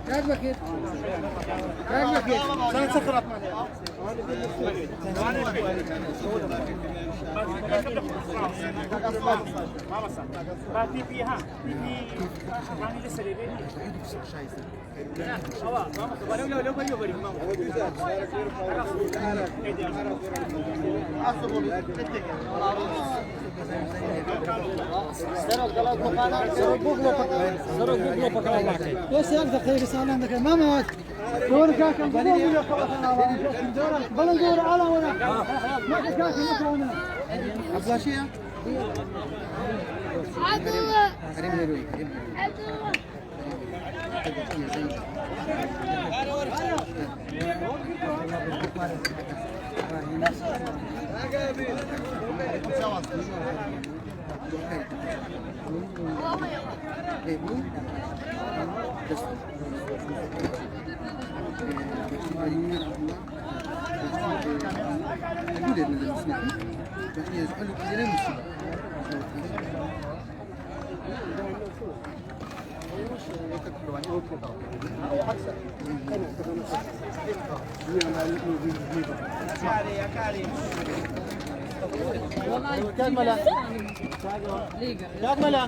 C: Kalk bakayım. Kalk bakayım. Sana sakın atma. بس يا دقيقة سلام دقيقة ما موت دور كاكا بلندور بلندور على هنا ما كاكا ما هنا أبلاشية
D: عدو عدو
C: كملا كملا كملا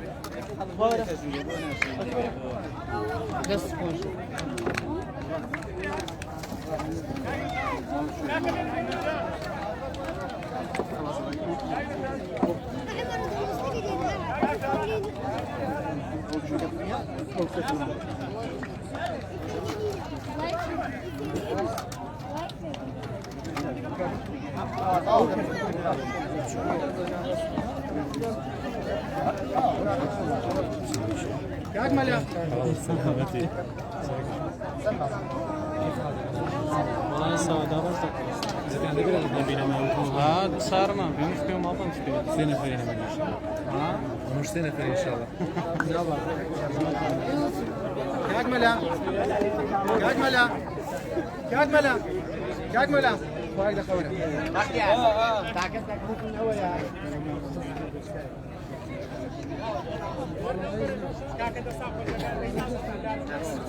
E: صارنا بيمشي فيهم ما مشكلة سنة فرينا مليش مش سنة فرينا إن شاء الله
C: كملا كملا كملا كملا فايدة خونا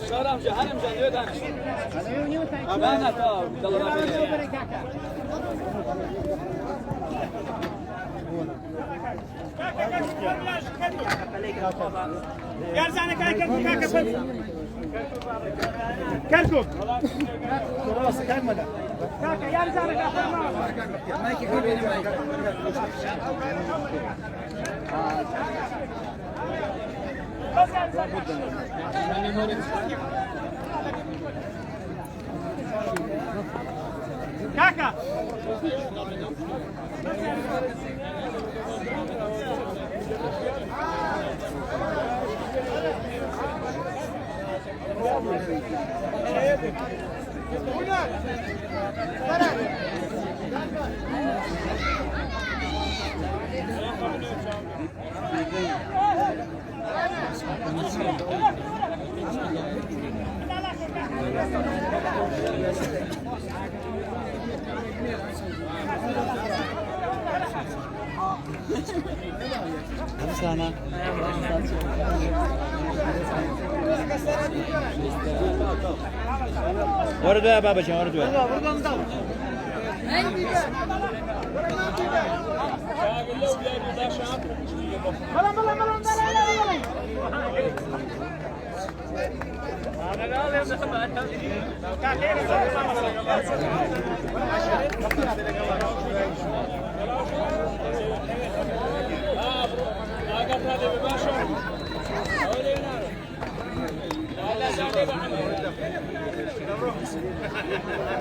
F: شهرام جهنم جانيو دانش أبانا تا دلنا بيني
G: Yarzane Kerkuk.
C: خلاص كملا
G: Kaka yarzane
C: مايكي كل بيني مايك
G: Kaka.
E: sana orada ya babacığım orada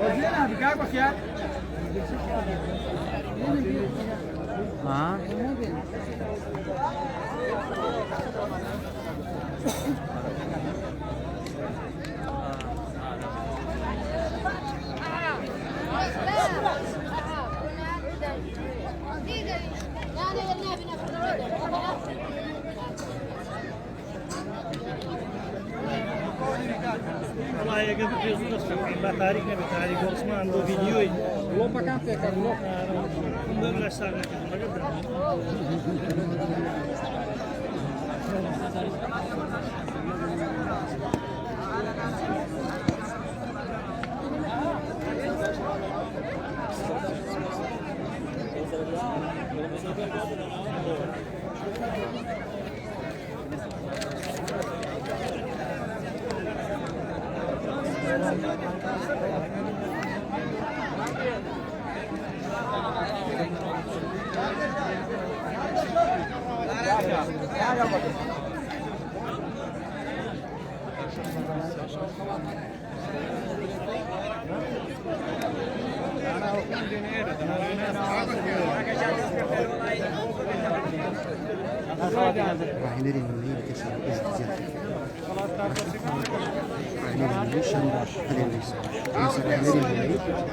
C: وزينها بكعبك يا
E: ها
G: والله يا قبل يوصل ما تاريخنا بتاريخ عثمان لو فيديوي
C: لو ما كان فيك لو
G: ما بلاش صار لك
D: راح نريد من هي بتسعة نريد من شنبر خلينا نسوي نريد من هي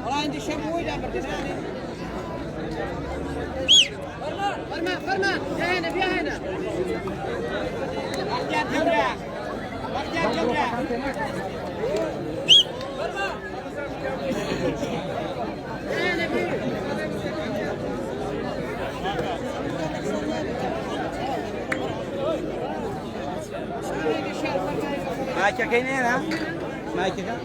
F: والله عندي شامبو ولا بردناني فرما يا هنا يا هنا وقتك جبرا وقتك جبرا مايكا كاين هنا مايكا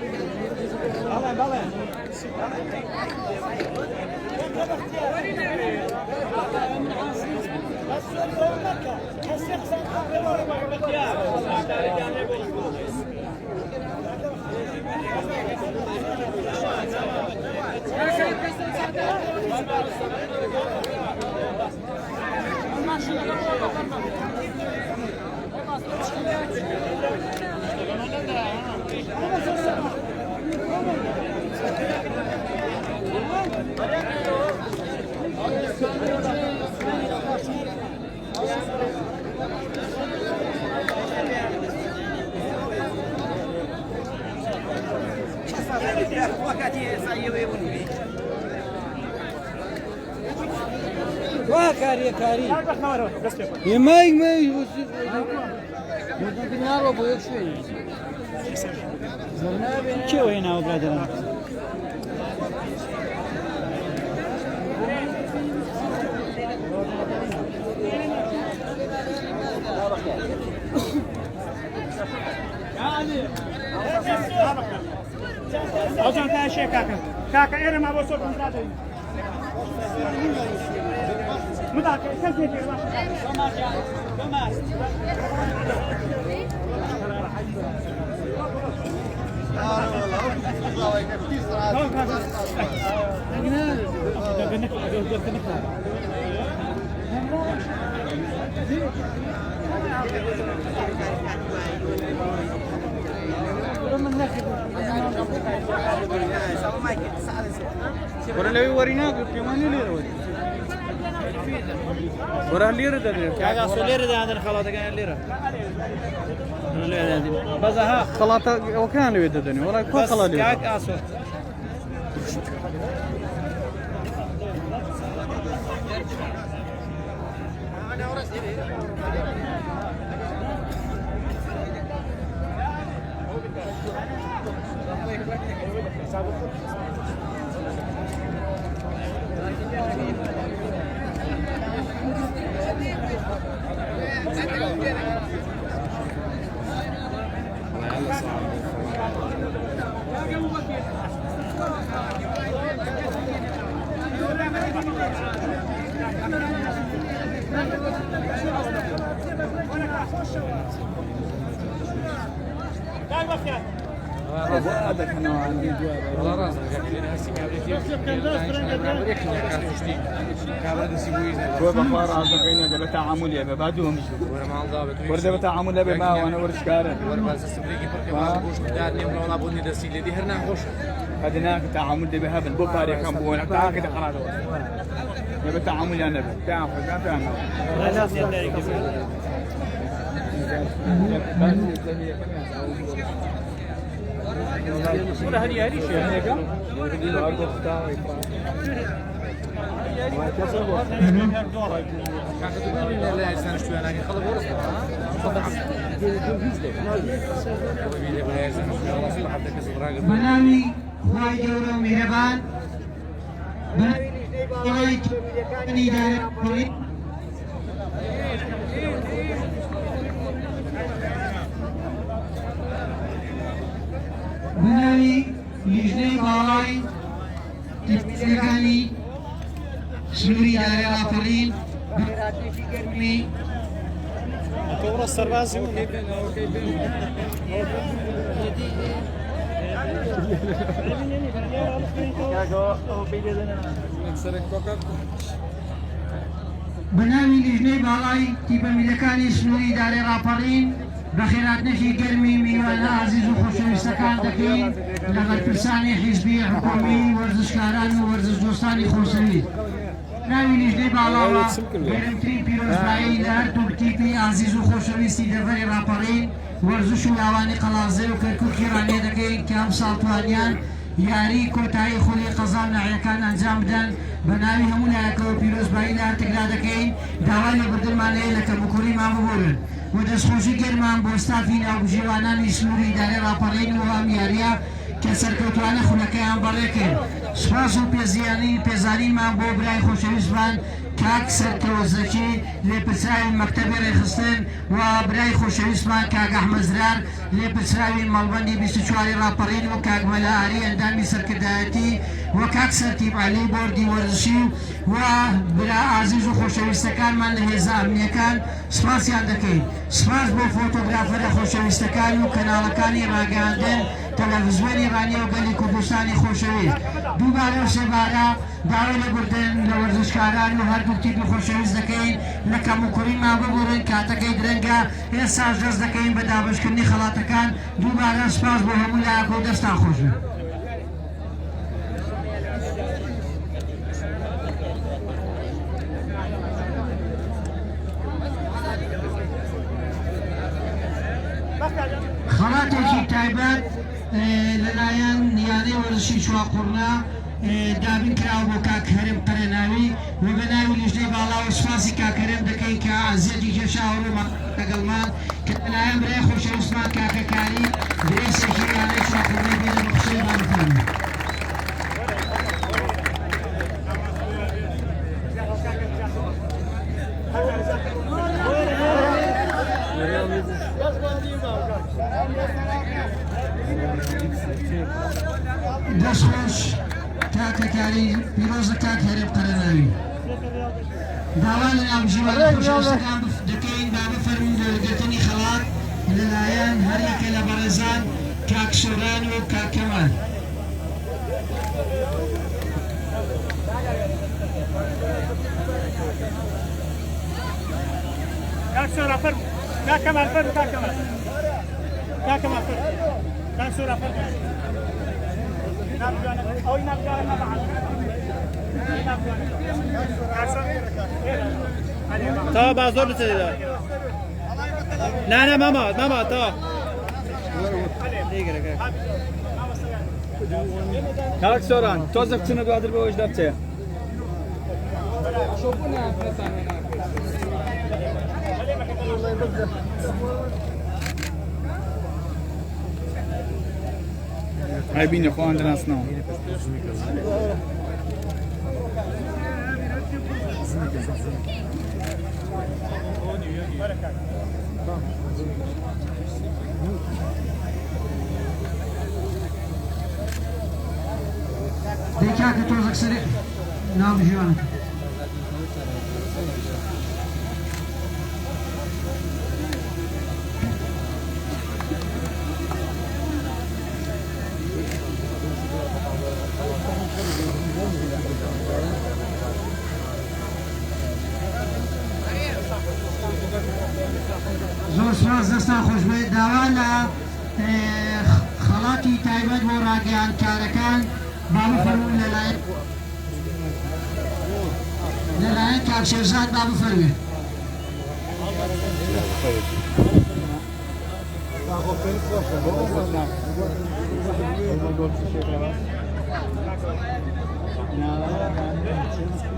F: بالله كاري كاري يا ماي بنيارو بويك شوي شو هنا وبلادنا
G: Hocam sen şey kaka erim abi sok kontrata. Mudak sen şey diyor bak. Thomas.
F: ورا وريناك كمان ليره ورا ليره ده
G: يا سولير ده عندنا خلاص كان ليره
F: بس ها خلاص وكان له يددني ولا كل خلاص ليره
G: كاك اسو
E: الله يلا صعب والله راسك انا هسي
H: بخار عزقين ده بتعامل يا بعدهم
E: وانا ما ضابط
H: ورده بتعامل لا بما وانا ورش كاره
E: وربا سبريكي بركي ما بوش قاعد نيم لو نابوني دسي دي هرنا خوش
H: هذناك تعامل ده بهبل بوفار يا كم بون حتى كده قرار يا بتعامل يا نبي تعرف ما تعمل
E: ولا هذه شيء هيك لا يستنى شوي انا خلص
I: بناوي خواهي جورو مهربان بناوي كني دار قولي بناوي لجنة بالاي تبتلقاني سنوري دار الافرين بناوي في قرمي
G: كورة السربازي
I: بناوی لیژنەی باڵای تیپەمیلەکانی سنووری دارێ ڕاپەڕین بە خێراتنەشی گەرمی میوانە عزیز و خۆشەویستەکان دەکەین لە بەرپرسانی حیزبی حکومی وەرزشکاران و وەرزشدۆستانی خۆشەویست. ناوی لیژنەی باڵاوە گەرمترین پیرۆزبایی لە هەردوو تیپی عزیز و خۆشەویستی دەڤەری ڕاپەڕین وەرزش و لاوانی قەڵازێ و کەرکووکی ڕانێ دەکەین کە ئەم ساڵ توانیان یاری کۆتایی خۆلی قەزا و ناحیەکان ئەنجام بدەن بە ناوی هەموو لایەکەوە پیرۆزبایی لە هەرتێکدا دەکەین داوای لێبوردنمان هەیە لە کەموکوڕیمان ببورن و دەستخۆشی گەرمان بۆ ستافی ناوبژێوانانی سنووری ئیدارەی ڕاپەڕین و ئەم یاریە کە سەرکەوتوانە خولەکەیان بەڕێکرد. سوپاس و پێزانینمان بۆ برای خۆشەویستمان کاک سەرکەوەزەکی لێپرسراوی مەکتەبی ڕێخستن و برای خۆشەویستمان کاک ئەحمەد زرار لێپرسراوی مەڵبەندی 24 ڕاپەڕین و کاک مەلاعەری ئەندامی سەرکردایەتی و کاک سەرتیب عەلی بۆردی وەرزشی و برا ئازیز و خۆشەویستەکانمان لە هێزە ئەمنیەکان سپاسیان دەکەین. سپاس بۆ فۆتۆگرافەرە خۆشەویستەکان و کەناڵەکانی ڕاگەاندن تەلەڤیزیۆنی ڕانیە و گەلی کوردستانی خۆشەویست. دووبارە و سێبارە داوای لەبوردن لە وەرزشکاران و هەردوو تیپی خۆشەویست دەکەین لە کەموکوڕیمان ببورن کاتەکەی درەنگە ئێستاش دەست دەکەین بە دابشکردنی خەڵاتەکان. دووبارە سپاس بۆ هەموو لایەکە و دەستان خۆش بێت. خەڵاتێکی تایبەت لەلایەن نیانەی وەرزشی چواقوڕنا دابین کراوە بۆ کاک هەرێم قەرەناوی و بە ناوی لیژنەی باڵا و سوپاسی کاک هەرێم دەکەین کە ئازیەتی کێشا هەوڵمان لەگەڵمان کە لەلایەن برای خۆشەویستمان کاکەکانی درێسێکی نیانەی چواقوڕنەی بێنە بە قسەی بانەکانمان. دەستخۆش کاکەکاری پیرۆزە کاک هەرێم قەرەناوی داوا لە ناوژیوانی خۆشەویستەکان دەکەین با بفەرمین لە وەرگرتنی خەڵات لەلایەن هەریەکە لە بەڕێزان کاک سۆران و کاک کەمال.
G: كاك سورة فرد كاك كمال فرد كاك كمال كاك كمال فرد كاك سورة فرد أو ينبقى لنا بعض تا بازور بتدي لا ماما تا
H: كاك سوران توزك تنو بادر بوش دبته هاي بينا خو عندنا سنو
I: دەیکاتە تۆزێک سەرێ ناو ژیوانەکە زۆر سپاس دەستان خۆش بێت داوا لە خەڵاتی تایبەت بۆ ڕاگەیاندکارەکان با بفەرمون لەلایەن کاک شێرزاد با بفەرمێت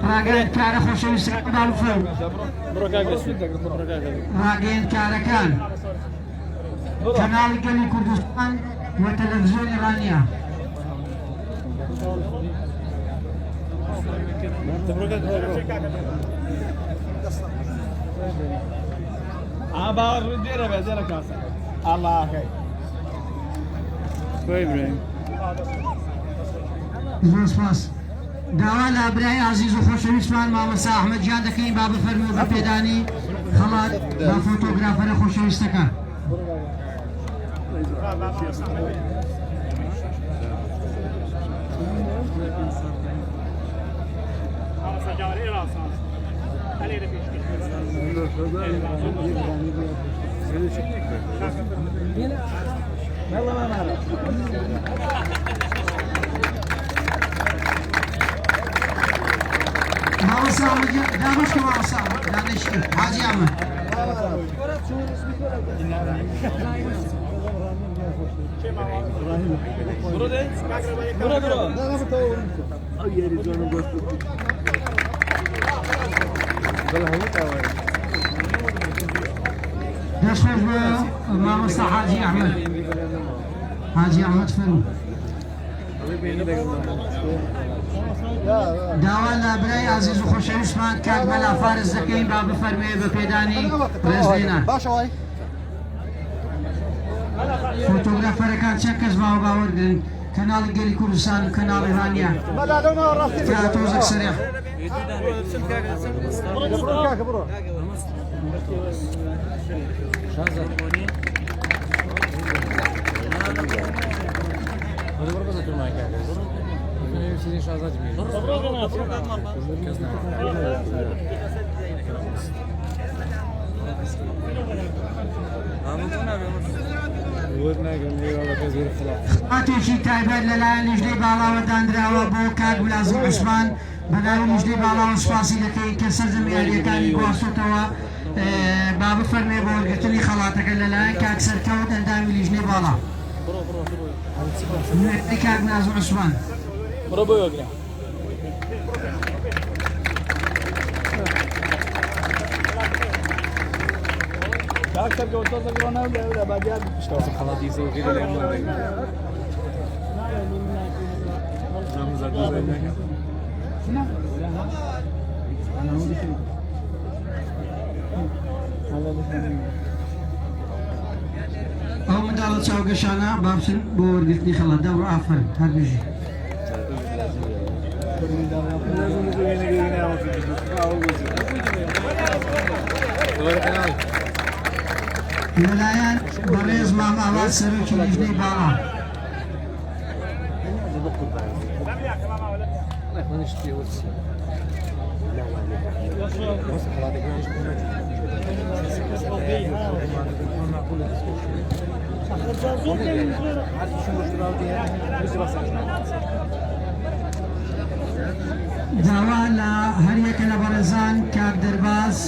I: ڕاگەیاندکارە خۆشەویستەکان با بفەرمون ڕاگەیاندکارەکان کەناڵی گەلی کوردستان و تەلەڤیزیۆنی ڕانیا زۆر سپاس داوا لە برای عزیز و خۆشەویستمان مامەسا ئەحمەدجان دەکەین با بفەرمێ بە پێدانی خەڵات بە فۆتۆگرافەرە خۆشەویستەکان مامەسا ئەحمەدجان دابشکە مامەسا دانیشتە حاجی ئەحمەد دەست خۆش بە مامەستا حاجی ئەحمەد حاجی ئەحمەد فەرموو داوا لە برای عزیز و خۆشەویستمان کاک مەلا فارس دەکەین با بفەرمێ بە پێدانی ڕێزلێنان فۆتۆگرافەرەکان چەند کەس باوە باوەرگرن کەناڵی گەلی کوردستان و کەناڵی ڕانیا تیاتۆزێک سەرێ خاتێکی تایبەت لەلایەن لیژنەی باڵاوە دانراوە بۆ کاک بلازم عوسمان بە ناوی لیژنەی باڵاوە سوپاسی دەکەین کە سەرزەمیاریەکانی گواستوتەوە با بفەرمێ بۆ وەرگرتنی خەڵاتەکە لەلایەن کاک سەرکەوت ئەندامی لیژنەی باڵا کاک بلازم عوسمان
H: أكثر قوة ذكرنا ولا باقيات اشتغل خلاص يسوي كذا اليوم
I: ئەو منداڵە چاوگەشانە بابسن بۆ وەرگرتنی خەڵات دەوڕ ئافرین هەردووژی لەلایەن بەڕێز مام ئاوات سەرۆکی لیژنەی باڵا داوا لە هەریەکە لە بەڕێزان کاک دەرباز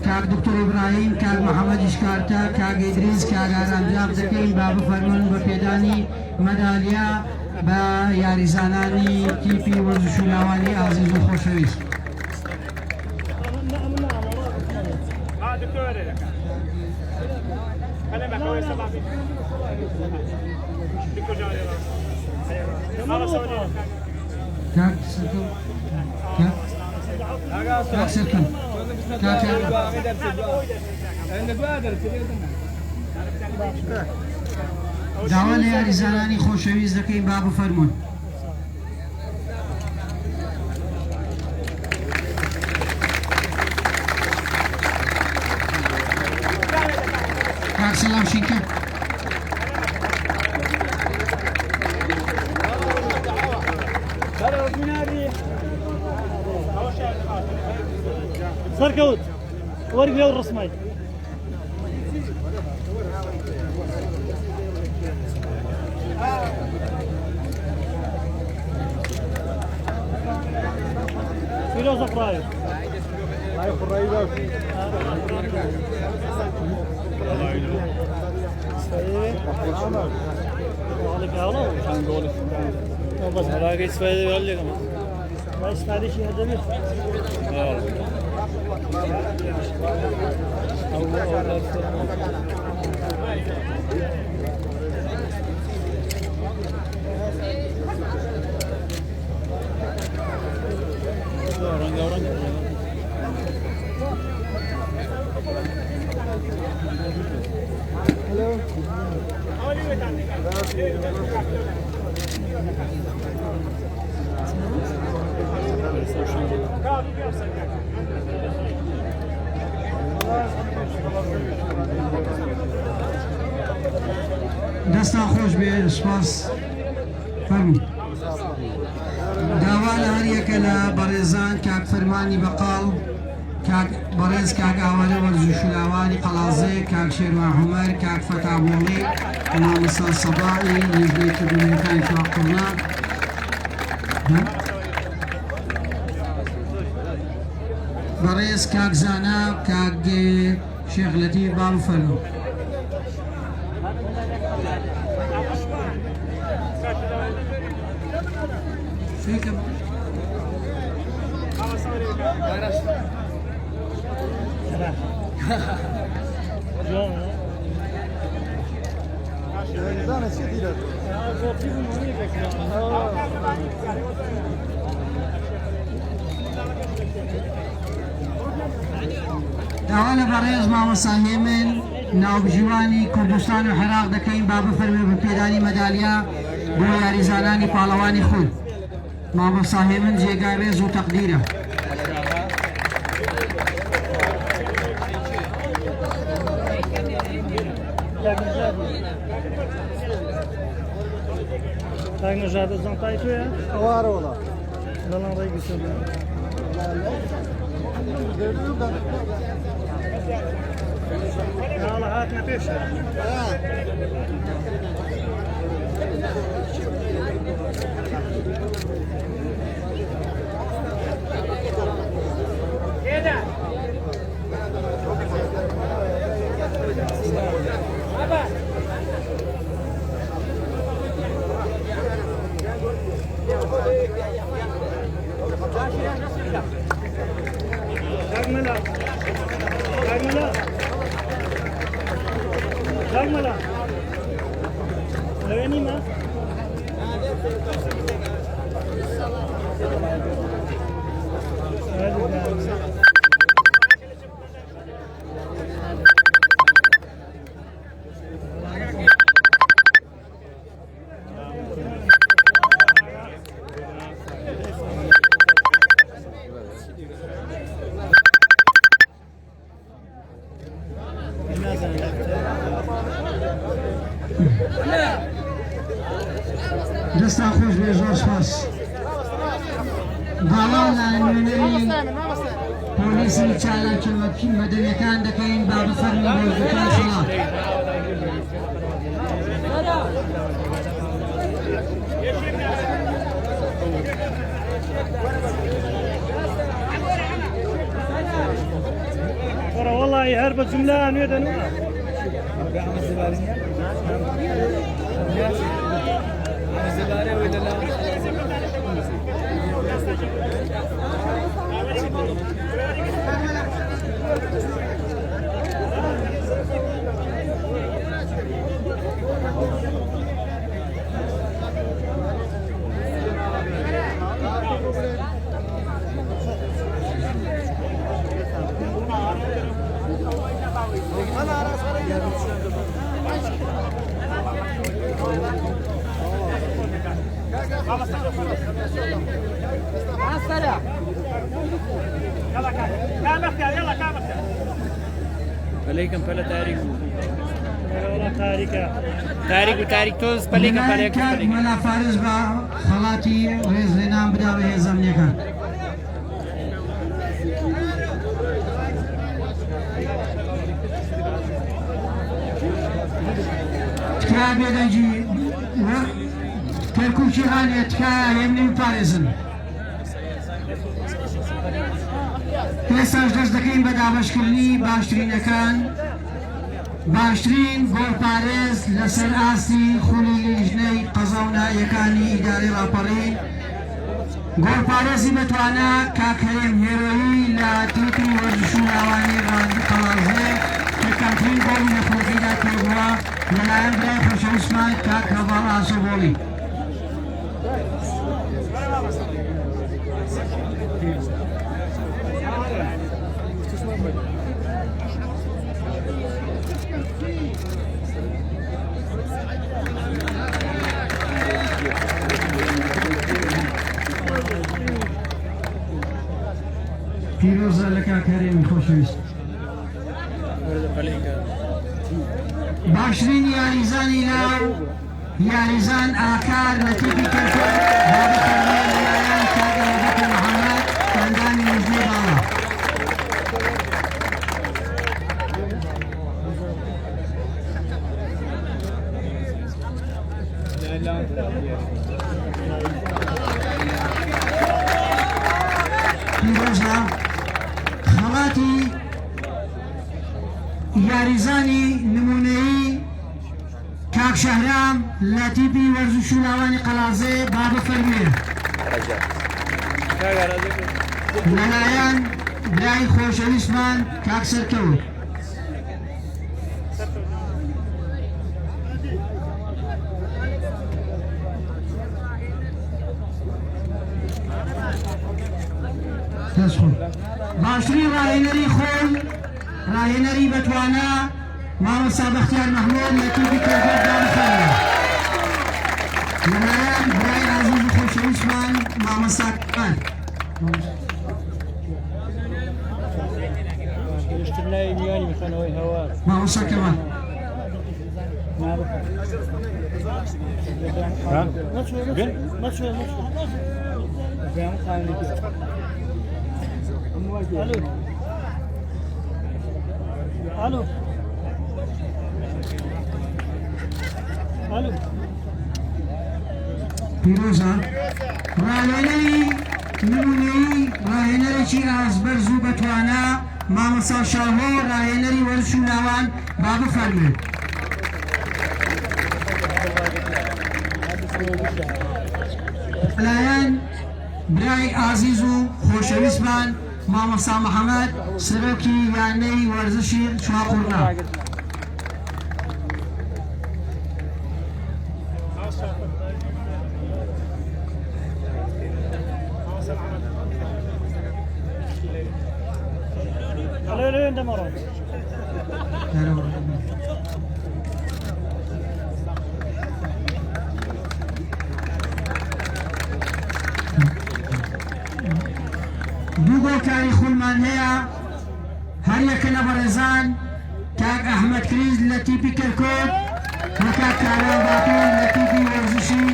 I: کاک دکتۆر ئیبراهیم کاک محەممەد ئیشکارتە کاک ئیدریس کاک ئارامجاب دەکەین با بفەرمون بە پێدانی مەدالیا بە یاریزانانی تیپی وەرزش و لاوانی ئازیز و خۆشەویست کاک سەرکەم داوا لە یاریزانانی خۆشەویست دەکەین با بفەرمون سلام شینکە
G: سەرکەوت وەرگێ و ڕسمای فیلۆزە فڕایە بس هراقي استفادة يقول لك ما استفادة شيء هذا بس
I: دەستان خۆش بێ سپاس فەرموو داوا لە هەریەکە لە بەڕێزان کاک فەرمانی بەقاڵ کاک بەڕێز کاک ئاوارە وەرزشولاوانی قەڵازێ کاک شێروان حومەر کاک فەتابوڵی مامۆستا سەباعی لیژنەی کردوونەکانی فراقڕنا بەڕێز کاک زانا کاک شێخ لەتیف بابو فەرموو فيكم داوا لە بەڕێز مامۆستا هێمن ناوبژیوانی کوردستان و عێراق دەکەین با بفەرمێ بە پێدانی مەدالیا بۆ یاریزانانی پاڵەوانی خۆی مامۆستا هێمن جێگای ڕێز و تەقدیرە
G: تاك نجاد الزنطاي تويا
C: اوار والله
G: لا لا ريقي سبب يلا هاتنا بيشة كده Dagmala. Dagmala. Dagmala. Lewani ma.
I: دەستان خۆش بێ زۆر سپاس باڵاو لە نوێنەری پۆلیسی چالاکیڵەکی مەدەنیەکان دەکەین با بفەرمێ بۆزەکان خەڵات
G: والله هرب الجملة نويدا نوع
F: عليكم فلا تاريخ تاریک تۆز پەلێکە پەلێک
I: مەلا فارز بە خەڵاتی ڕێزلێنان بدا بە هێزانیەکان. تکا بێدەنجی کەرکووکی هاانێ تکا هێمنی پارێزن. ئێستاش دەست دەکەین بە دابەشکردنی باشترینەکان. باشترین گۆڵپارێز لەسەر ئاستی خولی لیژنەی قەزا و نایەکانی ئیدارەی ڕاپەڕین. گۆڵپارێزی بەتوانە کاکەرێم هێرۆیی لە تیپی وەرزش و لاوانی قەڵازێ کە کەمترین گۆڵی لە خۆکیدا تێبووە لەلایەن برای خۆشەویستمان کاک هەڤاڵ ئاسۆبۆڵی. پیرۆزە لە کاکەرێمی خۆشەویست. باشترین یاریزانی ناو یاریزان ئاکار لە تیپی کەرکووک بابە فەرمیە لەلایەن کاک ئەبوبەکر محەممەد کەندانی نزمی باڵا. پیرۆزە خەڵاتی یاریزانی نمونەیی کاک شەهرام لە تیپی وەرزش و لاوانی قەڵازێ با بفەرمێ لەلایەن برای خۆشەویستمان کاک سەرکەوت. باشترین ڕاهێنەری خۆی ڕاهێنەری بەتوانە مامۆستا بەختیار مەحموود لە تیپی کەرکووک با بفەرمێ لەلایەن برای عەزیز و خۆشەویستمان مامۆستا کەمال. مامۆستا کەمال.
G: الو الو
I: پیرۆزە ڕاهێنەری نمونەیی ڕاهێنەرێکی ئازبەرز و بەتوانە مامۆستا شاهۆ ڕاهێنەری وەرزش و لاوان با بفەرمێ لەلایەن برای ئازیز و خۆشەویستمان مامۆستا محەممەد سەرۆکی یانەی وەرزشی چواقوڕنا. دوو گۆڵکاری خولمان هەیە هەر یەکە لە بەڕێزان کاک ئەحمەد کریز لە تیپی کەرکووک و کاک کاران باتوور لە تیپی وەرزشی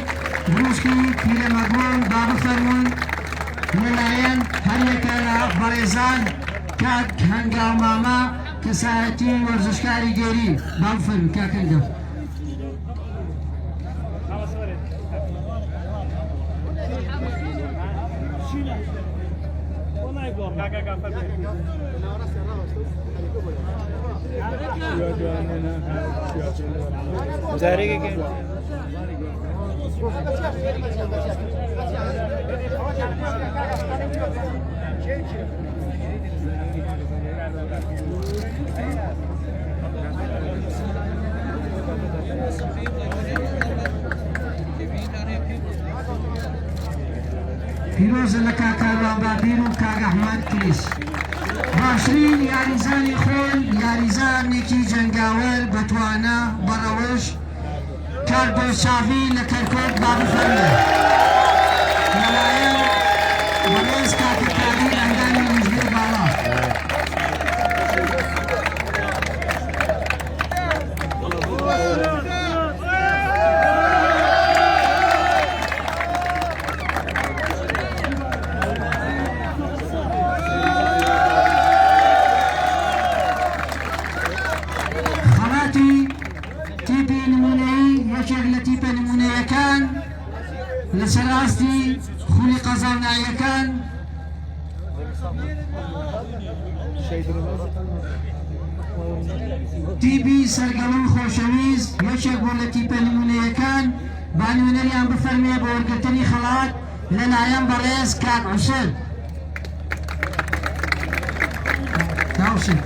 I: بروسکی پیرەمەگوڵ با بفەرمون لەلایەن هەر یەکە لە بەڕێزان کاک هەنگاو مامە کەسایەتی وەرزشکاری گێری با بفەرمون کاک هەنگاو. پیرۆزە لە کاکاروان بابیر و کاک ئەحمەد کریس. باشترین یاریزانی خۆی یاریزانێکی جەنگاوەر بەتوانە بەڕەوەش کاردۆچاوی لە کەرکووک با بفەرمێ لەلایەن بەڕێز کاتەکاری ئەندامی نزمی باڵا. خەڵاتی تیپی نمونەیی یەکێک لە تیپە نمونەیەکان لەسەر ئاستی خولی قەزاوناییەکان تیپی سەرگەڵم خۆشەویست یەکێک بۆ لە تیپە نمونەیەکان با نوێنەریان بفەرمێ بۆ وەرگرتنی خەڵات لەلایەن بەڕێز کاک حوسێن. کاوسێن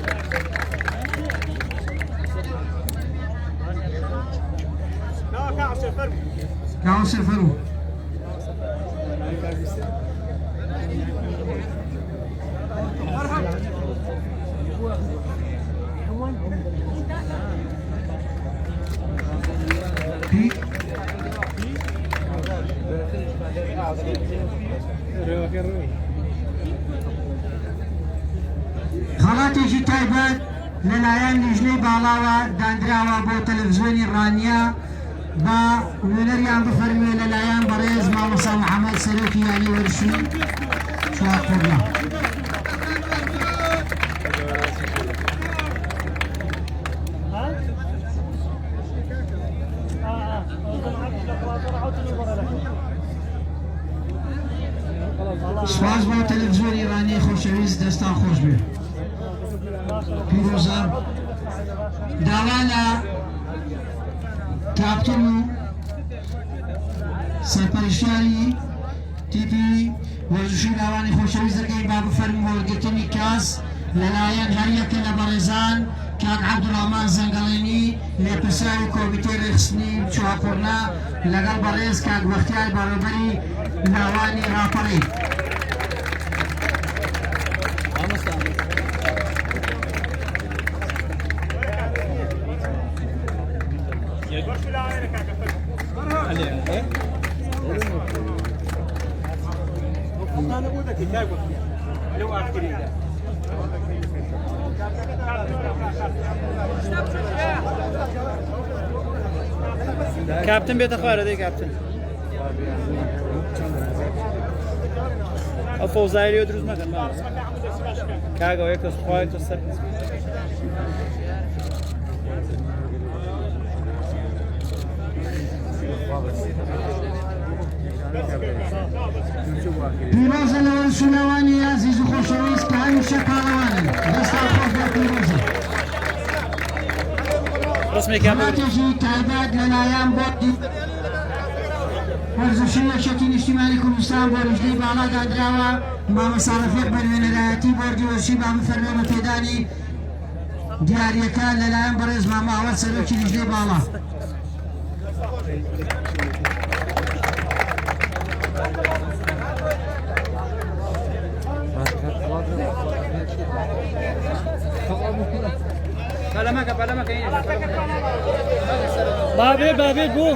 I: کاوسێ فەرموو. خەڵاتێکی تایبەت لەلایەن لیژنەی باڵاوە دانراوە بۆ تەلەڤیزیۆنی ڕانیا با نوێنەریان بفەرمێ لەلایەن بەڕێز مامۆستا محەممەد سەرۆکی یانی وەرشی چوارقوڕلا. سپاس بۆ تەلەڤیزیۆنی ڕانی خۆشەویست دەستان خۆش بێ. پیرۆزە داوا لە کاپتن و سەرپەرشتیاری تیپی وەرزشی لاوانی خۆشەویست دەکەین با بفەرمێ وەرگرتنی کاس لەلایەن هەر یەکە لە بەڕێزان کاک عەبدوڕەحمان زەنگەڵێنی لێپرسانی کۆمیتەی ڕێخستنی چوارقوڕنا لەگەڵ بەڕێز کاک بەختیار بەڕێوەبەری لاوانی راپەڕی.
F: كابتن بيت اخوار هذي كابتن افوزايري ودروز ما كان ما كاغو يكس خويت السر
I: پیرۆزە لە وەرزشولاوانی عەزیز و خۆشەویست کە هەمیشە پاڵەوانن دەستان خۆش بۆ پیرۆزە. خەڵاتێکی تایبەت لەلایەن بۆردی وەرزشی یەکێتی نیشتیمانی کوردستان بۆ لیژنەی باڵا دانراوە مامۆستا ڕەفیق بە نوێنەرایەتی بۆردی وەرزشی با بفەرمێ بە پێدانی دیاریەکان لەلایەن بەڕێز ماما ئەوەد سەرۆکی لیژنەی باڵا.
F: بابێ بوو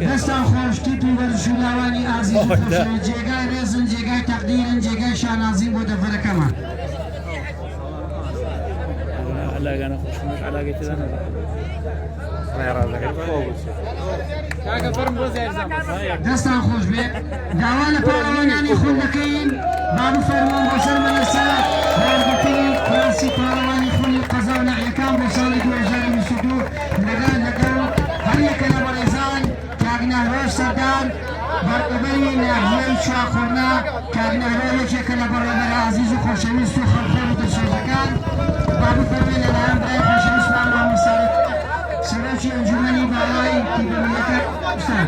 I: دەستان خۆش تیپی وەرزشولاوانی ئازیز و خۆشەویست جێگای ڕێزن جێگای تەقدیرن جێگای شانازین بۆ دەڤەرەکەمان. دەستان خۆش بێ داوا لە پاڵەوانانی خۆن دەکەین با بفەرمۆن بۆ سەر مەلەسە وەرگرتنی کراسی پاڵەوانی خۆنی قەزاوناییەکان بۆ ساڵی 2022 لەگەڵ هەر یەکە لە بەڕێزان کاک نەهرۆش سەردار بەڕێوەبەری ناحیەی چوارقوڕنا کاک نەهرۆ یەکێکە لە بەڕێوەبەرە عەزیز و خۆشەویست و خەڵخۆر و دەسۆزەکان با بفەرمێ لەلایەن برای خۆشەویستمان مامۆستا سەرۆکی ئەنجومەنی باڵای تیپەمەکە ئوستاد.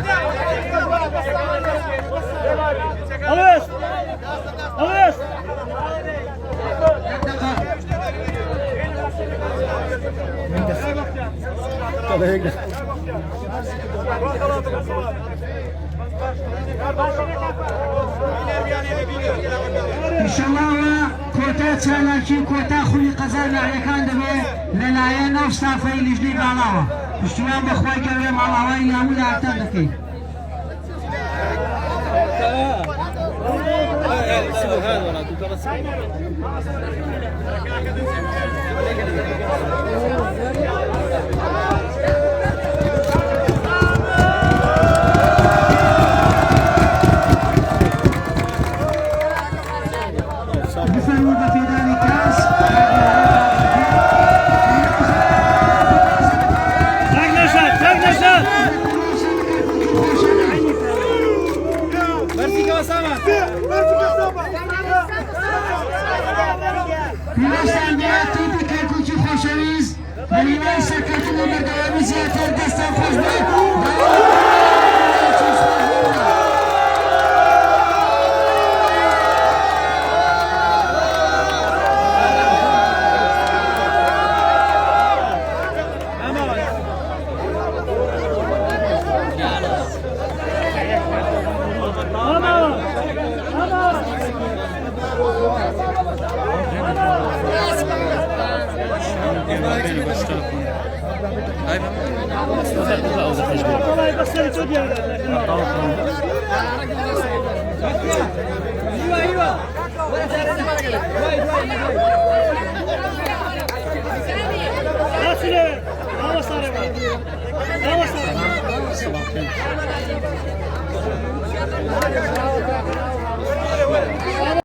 I: ئینشەڵڵاوە کۆتا چالاکی و کۆتا خولی قەزاوناییەکان دەبێ لەلایەن ئەو ستافەی لیژنەی باڵاوە پشتیوان بەخوای گەورەی ماڵاوایی هەموو لە ئاکتەر دەکەین. بفرموا بفيداني كاس
G: والله بس السعودية لا